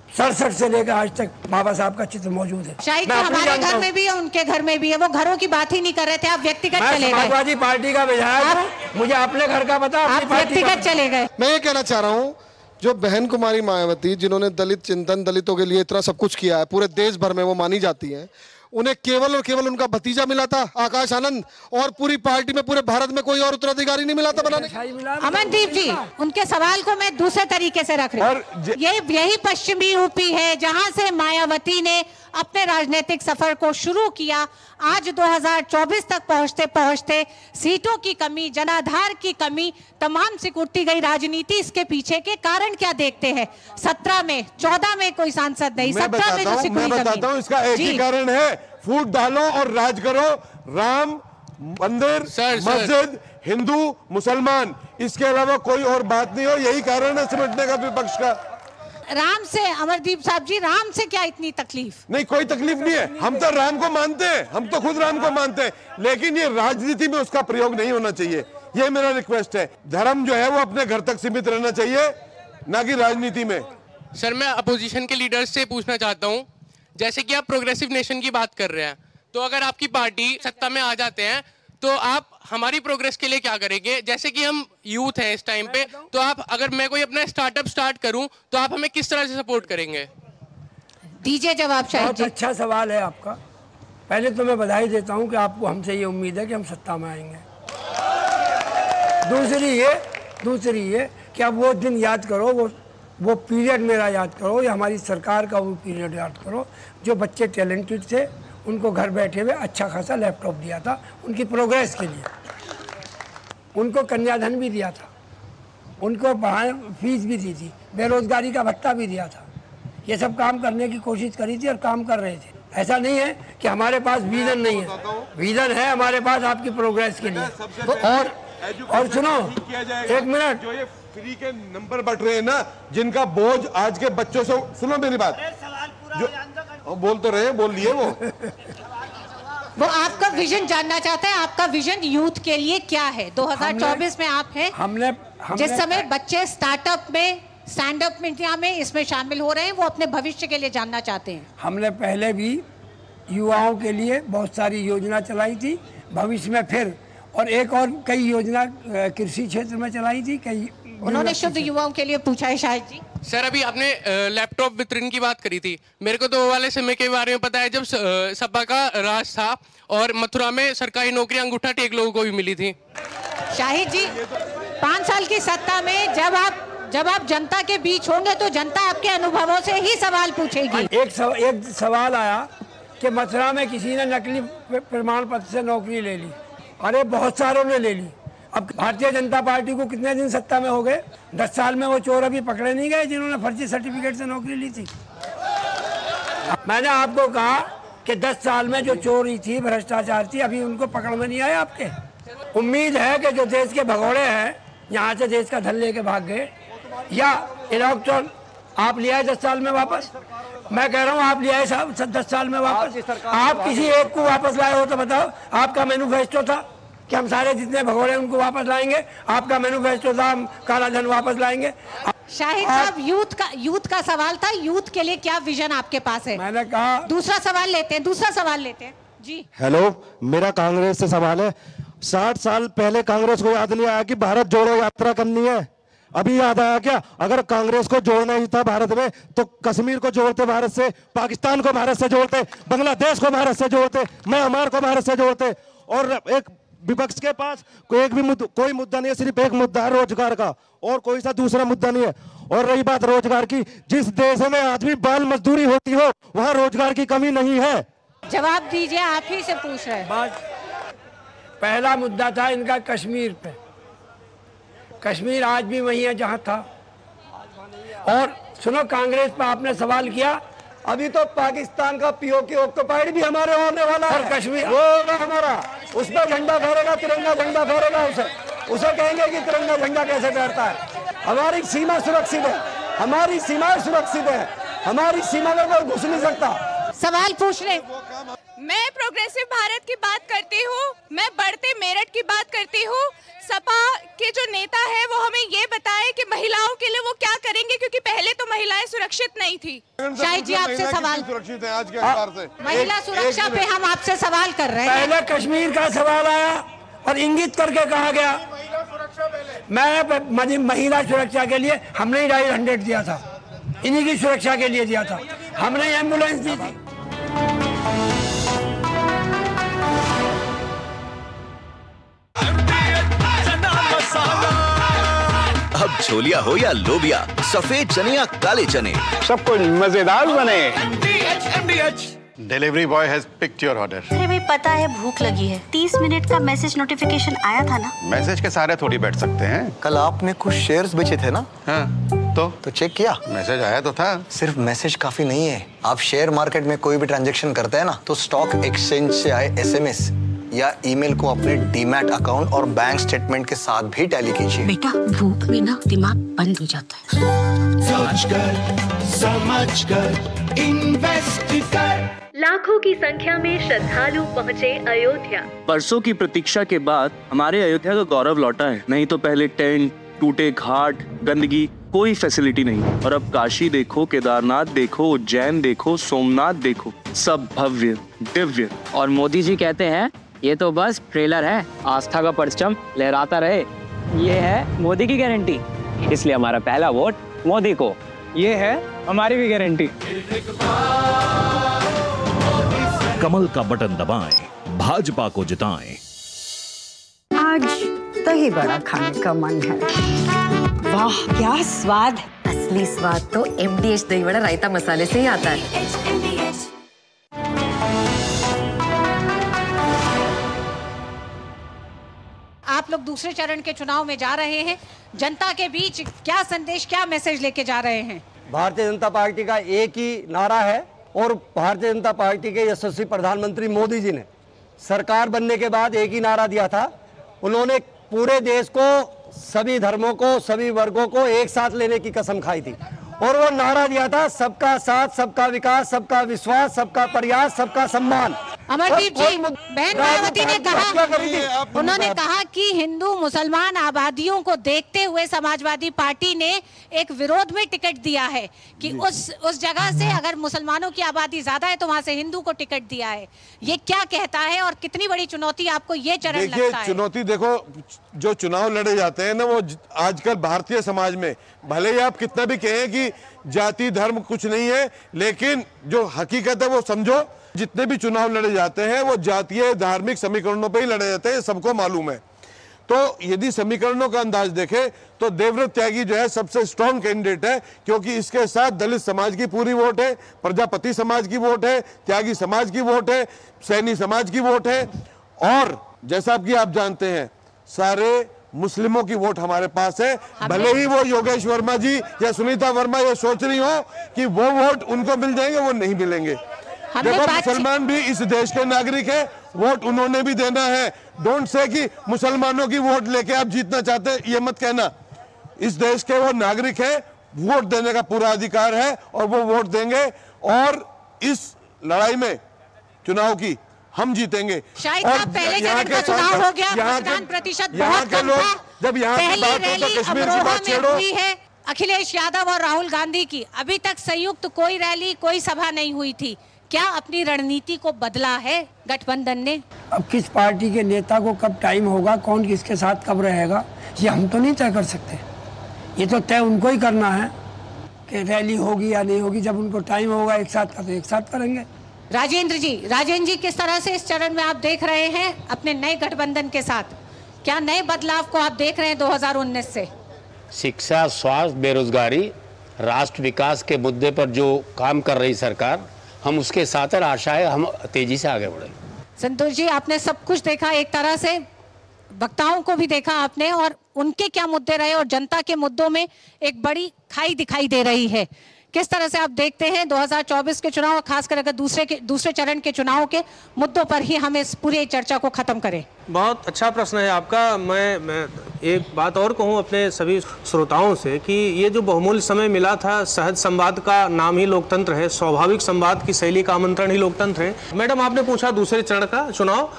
67 से लेकर आज तक बाबा साहब का चित्र मौजूद है। शायद हमारे घर में भी है, उनके घर में भी है, वो घरों की बात ही नहीं कर रहे थे, आप व्यक्तिगत चले गए। समाजवादी पार्टी का विधायक हूं, मुझे अपने घर का पता, आप व्यक्तिगत चले गए। मैं ये कहना चाह रहा हूँ, जो बहन कुमारी मायावती जिन्होंने दलित चिंतन, दलितों के लिए इतना सब कुछ किया है, पूरे देश भर में वो मानी जाती है, उन्हें केवल और केवल उनका भतीजा मिला था आकाश आनंद, और पूरी पार्टी में पूरे भारत में कोई और उत्तराधिकारी नहीं मिला था बनाने। अमनदीप जी, उनके सवाल को मैं दूसरे तरीके से रख रही हूँ। यही पश्चिमी यूपी है जहां से मायावती ने अपने राजनीतिक सफर को शुरू किया। आज 2024 तक पहुंचते पहुंचते सीटों की कमी, जनाधार की कमी, तमाम सिकुड़ती गई राजनीति, इसके पीछे के कारण क्या देखते हैं? 17 में 14 में कोई सांसद नहीं, 17 में जो सिकुड़ी मैं बताता हूँ, इसका एक ही कारण है, फूट डालो और राज करो। राम मंदिर, मस्जिद, हिंदू मुसलमान, इसके अलावा कोई और बात नहीं हो, यही कारण है सिमटने का विपक्ष का। राम से, अमरदीप साहब जी, राम से क्या इतनी तकलीफ? नहीं, कोई तकलीफ नहीं है, हम तो राम को मानते हैं, हम तो खुद राम को मानते हैं, लेकिन ये राजनीति में उसका प्रयोग नहीं होना चाहिए, ये मेरा रिक्वेस्ट है। धर्म जो है वो अपने घर तक सीमित रहना चाहिए, ना कि राजनीति में। सर, मैं अपोजिशन के लीडर्स से पूछना चाहता हूँ, जैसे कि आप प्रोग्रेसिव नेशन की बात कर रहे हैं, तो अगर आपकी पार्टी सत्ता में आ जाते हैं तो आप हमारी प्रोग्रेस के लिए क्या करेंगे? जैसे कि हम यूथ हैं इस टाइम पे, तो आप, अगर मैं कोई अपना स्टार्टअप स्टार्ट करूं तो आप हमें किस तरह से सपोर्ट करेंगे? दीजिए जवाब शाहिद जी। बहुत अच्छा सवाल है आपका। पहले तो मैं बधाई देता हूं कि आपको हमसे ये उम्मीद है कि हम सत्ता में आएंगे। दूसरी ये कि आप वो दिन याद करो, वो पीरियड मेरा याद करो, या हमारी सरकार का वो पीरियड याद करो जो बच्चे टैलेंटेड थे, उनको घर बैठे हुए अच्छा खासा लैपटॉप दिया था उनकी प्रोग्रेस के लिए, उनको कन्याधन भी दिया था, उनको पढ़ाने फीस भी दी थी, बेरोजगारी का भत्ता भी दिया था। ये सब काम करने की कोशिश करी थी और काम कर रहे थे। ऐसा नहीं है कि हमारे पास विजन नहीं है, विजन है हमारे पास आपकी प्रोग्रेस के लिए। और सुनो, एक मिनट, जो ये फ्री के नंबर बट रहे हैं ना, जिनका बोझ आज के बच्चों से, सुनो मेरी बात, जो बोल तो रहे, बोल लिए वो आपका विजन जानना चाहते हैं। आपका विजन यूथ के लिए क्या है? 2024 में आप हैं, जिस समय बच्चे स्टार्टअप में, स्टैंड अप इंडिया में इसमें शामिल हो रहे हैं, वो अपने भविष्य के लिए जानना चाहते हैं। हमने पहले भी युवाओं के लिए बहुत सारी योजना चलाई थी, भविष्य में फिर, और एक और कई योजना कृषि क्षेत्र में चलाई थी। कई उन्होंने शुद्ध युवाओं के लिए पूछा है शाहिद जी। सर, अभी आपने लैपटॉप वितरण की बात करी थी, मेरे को तो वो वाले समय के बारे में पता है जब सपा का राज था और मथुरा में सरकारी नौकरी अंगूठा टेक लोगों को भी मिली थी। शाहिद जी, 5 साल की सत्ता में जब आप जनता के बीच होंगे तो जनता आपके अनुभवों से ही सवाल पूछेगी। एक सवाल आया कि मथुरा में किसी ने नकली प्रमाण पत्र से नौकरी ले ली। अरे बहुत सारों ने ले ली। अब भारतीय जनता पार्टी को कितने दिन सत्ता में हो गए? 10 साल में वो चोर अभी पकड़े नहीं गए जिन्होंने फर्जी सर्टिफिकेट से नौकरी ली थी। मैंने आपको कहा कि 10 साल में जो चोरी थी, भ्रष्टाचार थी, अभी उनको पकड़ में नहीं आए आपके। उम्मीद है कि जो देश के भगोड़े हैं, यहाँ से देश का धन लेके भाग गए, या इलेक्ट्रॉन आप ले आए 10 साल में वापस। मैं कह रहा हूँ आप ले आए 10 साल में वापस। आप किसी एक को वापस लाए हो तो बताओ। आपका मैनिफेस्टो था कि हम सारे जितने भगोड़े उनको वापस लाएंगे। आपका मैनिफेस्टो था हम काला धन वापस लाएंगे। शाहिद साहब, यूथ का सवाल था, यूथ के लिए क्या विजन आपके पास है? मैंने कहा दूसरा सवाल लेते हैं जी। हेलो, मेरा कांग्रेस से सवाल है। 60 साल पहले कांग्रेस को याद नहीं आया कि भारत जोड़ो यात्रा करनी है? अभी याद आया क्या? अगर कांग्रेस को जोड़ना ही था भारत में तो कश्मीर को जोड़ते भारत से, पाकिस्तान को भारत से जोड़ते, बांग्लादेश को भारत से जोड़ते, म्यांमार को भारत से जोड़ते। और एक विपक्ष के पास कोई मुद्दा नहीं है, सिर्फ एक मुद्दा है रोजगार का, और कोई सा दूसरा मुद्दा नहीं है। और रही बात रोजगार की, जिस देश में आज भी बाल मजदूरी होती हो वहां रोजगार की कमी नहीं है। जवाब दीजिए, आप ही से पूछ रहे हैं। पहला मुद्दा था इनका कश्मीर पे। कश्मीर आज भी वही है जहां था। और सुनो, कांग्रेस पर आपने सवाल किया, अभी तो पाकिस्तान का पीओके ऑक्युपाइड भी हमारे होने वाला है। कश्मीर वो होगा हमारा, उस पर झंडा फहरेगा, तिरंगा झंडा फहरेगा। उसे कहेंगे कि तिरंगा झंडा कैसे फहरता है। हमारी सीमा सुरक्षित है, हमारी सीमाएं सुरक्षित है, हमारी सीमा में कोई घुस नहीं सकता। सवाल पूछ ले। मैं प्रोग्रेसिव भारत की बात करती हूँ, मैं बढ़ते मेरठ की बात करती हूँ। सपा के जो नेता है वो हमें ये बताए कि महिलाओं के लिए वो क्या करेंगे, क्योंकि पहले तो महिलाएं सुरक्षित नहीं थी। शाहिद जी, आपसे सवाल। सुरक्षित है आज के अखबार से। महिला सुरक्षा पे हम आपसे सवाल कर रहे हैं। पहले कश्मीर का सवाल आया और इंगित करके कहा गया। मैं महिला सुरक्षा के लिए हमने ही 100 दिया था, इन्हीं की सुरक्षा के लिए दिया था। हमने एम्बुलेंस दी थी। अब छोलिया हो या लोबिया, सफेद चने या काले चने, सब कुछ मजेदार बने। Delivery boy has picked your order. अरे भाई, पता है भूख लगी है। 30 मिनट का मैसेज नोटिफिकेशन आया था ना? मैसेज के सारे थोड़ी बैठ सकते हैं। कल आपने कुछ शेयर्स बेचे थे ना? हाँ, तो चेक किया? मैसेज आया तो था। सिर्फ मैसेज काफी नहीं है। आप शेयर मार्केट में कोई भी ट्रांजैक्शन करते हैं ना, तो स्टॉक एक्सचेंज से आए SMS या ईमेल को अपने डीमैट अकाउंट और बैंक स्टेटमेंट के साथ भी टैली कीजिए। बेटा भूख में ना दिमाग बंद हो जाता है। सोच कर समझ कर इन्वेस्ट कर। लाखों की संख्या में श्रद्धालु पहुँचे अयोध्या। बरसों की प्रतीक्षा के बाद हमारे अयोध्या का गौरव लौटा है। नहीं तो पहले टेंट, टूटे घाट, गंदगी, कोई फैसिलिटी नहीं। और अब काशी देखो, केदारनाथ देखो, उज्जैन देखो, सोमनाथ देखो, सब भव्य दिव्य। और मोदी जी कहते हैं ये तो बस ट्रेलर है, आस्था का परचम लहराता रहे। ये है मोदी की गारंटी, इसलिए हमारा पहला वोट मोदी को। ये है हमारी भी गारंटी। कमल का बटन दबाएं, भाजपा को जिताएं। आज दही बड़ा खाने का मन है। वाह क्या स्वाद! असली स्वाद तो MDH दही बड़ा रायता मसाले से ही आता है। आप लोग दूसरे चरण के चुनाव में जा रहे हैं, जनता के बीच क्या संदेश, क्या मैसेज लेके जा रहे हैं? भारतीय जनता पार्टी का एक ही नारा है और भारतीय जनता पार्टी के यशस्वी प्रधानमंत्री मोदी जी ने सरकार बनने के बाद एक ही नारा दिया था। उन्होंने पूरे देश को, सभी धर्मों को, सभी वर्गों को एक साथ लेने की कसम खाई थी और वो नारा दिया था सबका साथ, सबका विकास, सबका विश्वास, सबका प्रयास, सबका सम्मान। अमरदीप जी, बहन मायावती ने कहा, उन्होंने कहा कि हिंदू मुसलमान आबादियों को देखते हुए समाजवादी पार्टी ने एक विरोध में टिकट दिया है कि उस जगह से अगर मुसलमानों की आबादी ज्यादा है तो वहां से हिंदू को टिकट दिया है। ये क्या कहता है और कितनी बड़ी चुनौती आपको ये चरण लगता है? चुनौती देखो, जो चुनाव लड़े जाते हैं ना, वो आजकल भारतीय समाज में भले ही आप कितना भी कहें कि जाति धर्म कुछ नहीं है, लेकिन जो हकीकत है वो समझो। जितने भी चुनाव लड़े जाते हैं वो जातीय धार्मिक समीकरणों पे ही लड़े जाते हैं, सबको मालूम है। तो यदि समीकरणों का अंदाज देखें तो देवव्रत त्यागी जो है सबसे स्ट्रॉन्ग कैंडिडेट है, क्योंकि इसके साथ दलित समाज की पूरी वोट है, प्रजापति समाज की वोट है, त्यागी समाज की वोट है, सैनी समाज की वोट है, और जैसा कि आप जानते हैं सारे मुस्लिमों की वोट हमारे पास है। भले ही वो योगेश वर्मा जी या सुनीता वर्मा ये सोच रही हो कि वो वोट उनको मिल जाएंगे, वो नहीं मिलेंगे। देखो, मुसलमान भी इस देश के नागरिक है, वोट उन्होंने भी देना है। डोंट से कि मुसलमानों की वोट लेके आप जीतना चाहते हैं, ये मत कहना। इस देश के वो नागरिक है, वोट देने का पूरा अधिकार है और वो वोट देंगे और इस लड़ाई में चुनाव की हम जीतेंगे। शायद पहले चरण का चुनाव हो गया, मतदान प्रतिशत बहुत कम था। जब यहाँ की बात हो तो कश्मीर की बात छेड़ो। अखिलेश यादव और राहुल गांधी की अभी तक संयुक्त कोई रैली, कोई सभा नहीं हुई थी। क्या अपनी रणनीति को बदला है गठबंधन ने? अब किस पार्टी के नेता को कब टाइम होगा, कौन किसके साथ कब रहेगा, ये हम तो नहीं तय कर सकते। ये तो तय उनको ही करना है कि रैली होगी या नहीं होगी। जब उनको टाइम होगा एक साथ का तो एक साथ करेंगे। राजेंद्र जी, किस तरह से इस चरण में आप देख रहे हैं अपने नए गठबंधन के साथ? क्या नए बदलाव को आप देख रहे हैं 2019 से? शिक्षा, स्वास्थ्य, बेरोजगारी, राष्ट्र विकास के मुद्दे पर जो काम कर रही सरकार, हम उसके साथ और आशा है हम तेजी से आगे बढ़े। संतोष जी, आपने सब कुछ देखा, एक तरह से वक्ताओं को भी देखा आपने, और उनके क्या मुद्दे रहे और जनता के मुद्दों में एक बड़ी खाई दिखाई दे रही है। किस तरह से आप देखते हैं 2024 के चुनाव, खासकर अगर दूसरे चरण के चुनाव के मुद्दों पर ही हम इस पूरी चर्चा को खत्म करें? बहुत अच्छा प्रश्न है आपका। मैं एक बात और कहूं अपने सभी श्रोताओं से कि ये जो बहुमूल्य समय मिला था, सहज संवाद का नाम ही लोकतंत्र है, स्वाभाविक संवाद की शैली का आमंत्रण ही लोकतंत्र है। मैडम, आपने पूछा दूसरे चरण का चुनाव।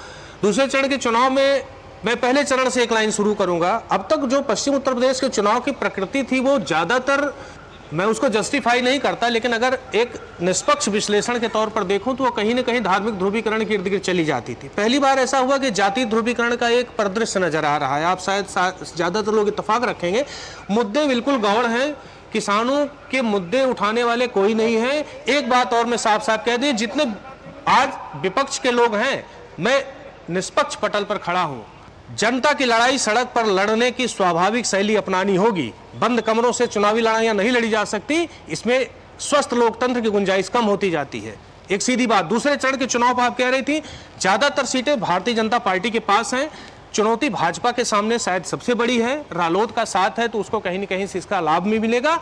दूसरे चरण के चुनाव में मैं पहले चरण से एक लाइन शुरू करूंगा। अब तक जो पश्चिम उत्तर प्रदेश के चुनाव की प्रकृति थी वो ज्यादातर, मैं उसको जस्टिफाई नहीं करता, लेकिन अगर एक निष्पक्ष विश्लेषण के तौर पर देखूं तो वो कहीं न कहीं धार्मिक ध्रुवीकरण के इर्द गिर्द चली जाती थी। पहली बार ऐसा हुआ कि जाति ध्रुवीकरण का एक परिदृश्य नजर आ रहा है। आप शायद ज्यादातर लोग इत्तेफाक रखेंगे, मुद्दे बिल्कुल गौड़ हैं, किसानों के मुद्दे उठाने वाले कोई नहीं है। एक बात और मैं साफ साफ कह दूं, जितने आज विपक्ष के लोग हैं, मैं निष्पक्ष पटल पर खड़ा हूं। जनता की लड़ाई सड़क पर लड़ने की स्वाभाविक शैली अपनानी होगी। बंद कमरों से चुनावी लड़ाइयां नहीं लड़ी जा सकती, इसमें स्वस्थ लोकतंत्र की गुंजाइश कम होती जाती है। एक सीधी बात, दूसरे चरण के चुनाव पर आप कह रही थी ज्यादातर सीटें भारतीय जनता पार्टी के पास हैं, चुनौती भाजपा के सामने शायद सबसे बड़ी है। रालोद का साथ है तो उसको कहीं न कहीं से इसका लाभ भी मिलेगा।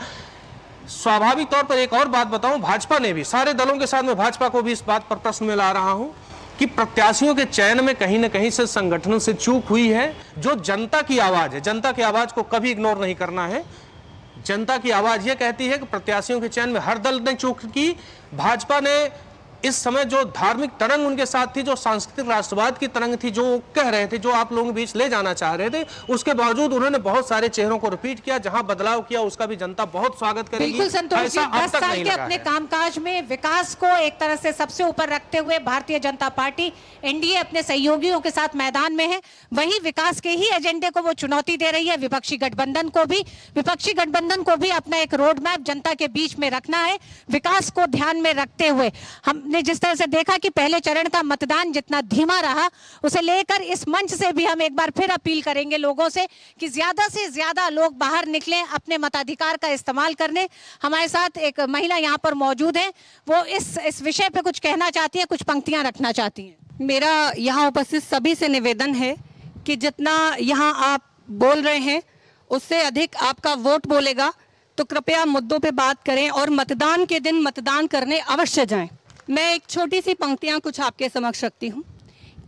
स्वाभाविक तौर पर एक और बात बताऊं, भाजपा ने भी, सारे दलों के साथ में भाजपा को भी इस बात पर प्रश्न में ला रहा हूं कि प्रत्याशियों के चयन में कहीं ना कहीं से संगठनों से चूक हुई है। जो जनता की आवाज है, जनता की आवाज को कभी इग्नोर नहीं करना है। जनता की आवाज यह कहती है कि प्रत्याशियों के चयन में हर दल ने चूक की। भाजपा ने इस समय जो धार्मिक तरंग उनके साथ थी, जो सांस्कृतिक राष्ट्रवाद की तरंग थी, जो कह रहे थे, जो आप लोगों के बीच ले जाना चाह रहे थे, उसके बावजूद उन्होंने बहुत सारे चेहरों को रिपीट किया। जहां बदलाव किया उसका भी जनता बहुत स्वागत करेगी। बिल्कुल संतोष जी, ऐसा अब 10 तक साल नहीं के लगा अपने है। कामकाज में विकास को एक तरह से सबसे ऊपर रखते हुए भारतीय जनता पार्टी एनडीए अपने सहयोगियों के साथ मैदान में है। वही विकास के ही एजेंडे को वो चुनौती दे रही है। विपक्षी गठबंधन को भी अपना एक रोड मैप जनता के बीच में रखना है, विकास को ध्यान में रखते हुए। हमने जिस तरह से देखा कि पहले चरण का मतदान जितना धीमा रहा, उसे लेकर इस मंच से भी हम एक बार फिर अपील करेंगे लोगों से कि ज्यादा से ज्यादा लोग बाहर निकलें, अपने मताधिकार का इस्तेमाल करने। हमारे साथ एक महिला यहाँ पर मौजूद है, वो इस विषय पे कुछ कहना चाहती है, कुछ पंक्तियां रखना चाहती हैं। मेरा यहाँ उपस्थित सभी से निवेदन है कि जितना यहाँ आप बोल रहे हैं उससे अधिक आपका वोट बोलेगा, तो कृपया मुद्दों पे बात करें और मतदान के दिन मतदान करने अवश्य जाएं। मैं एक छोटी सी पंक्तियां कुछ आपके समक्ष रखती हूँ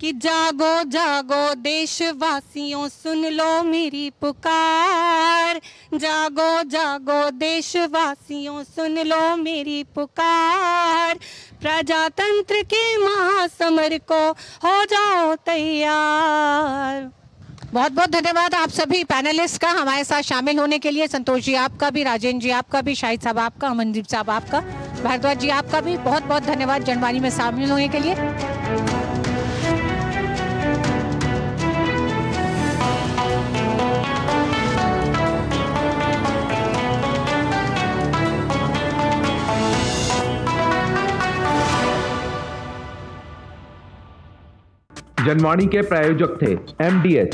कि जागो जागो देशवासियों सुन लो मेरी पुकार, जागो जागो देशवासियों सुन लो मेरी पुकार, प्रजातंत्र के महासमर को हो जाओ तैयार। बहुत बहुत धन्यवाद आप सभी पैनलिस्ट का हमारे साथ शामिल होने के लिए। संतोष जी आपका भी, राजेंद्र जी आपका भी, शाहिद साहब आपका, अमनदीप साहब आपका, भारद्वाज जी आपका भी बहुत बहुत धन्यवाद जनवाणी में शामिल होने के लिए। जनवाणी के प्रायोजक थे MDH,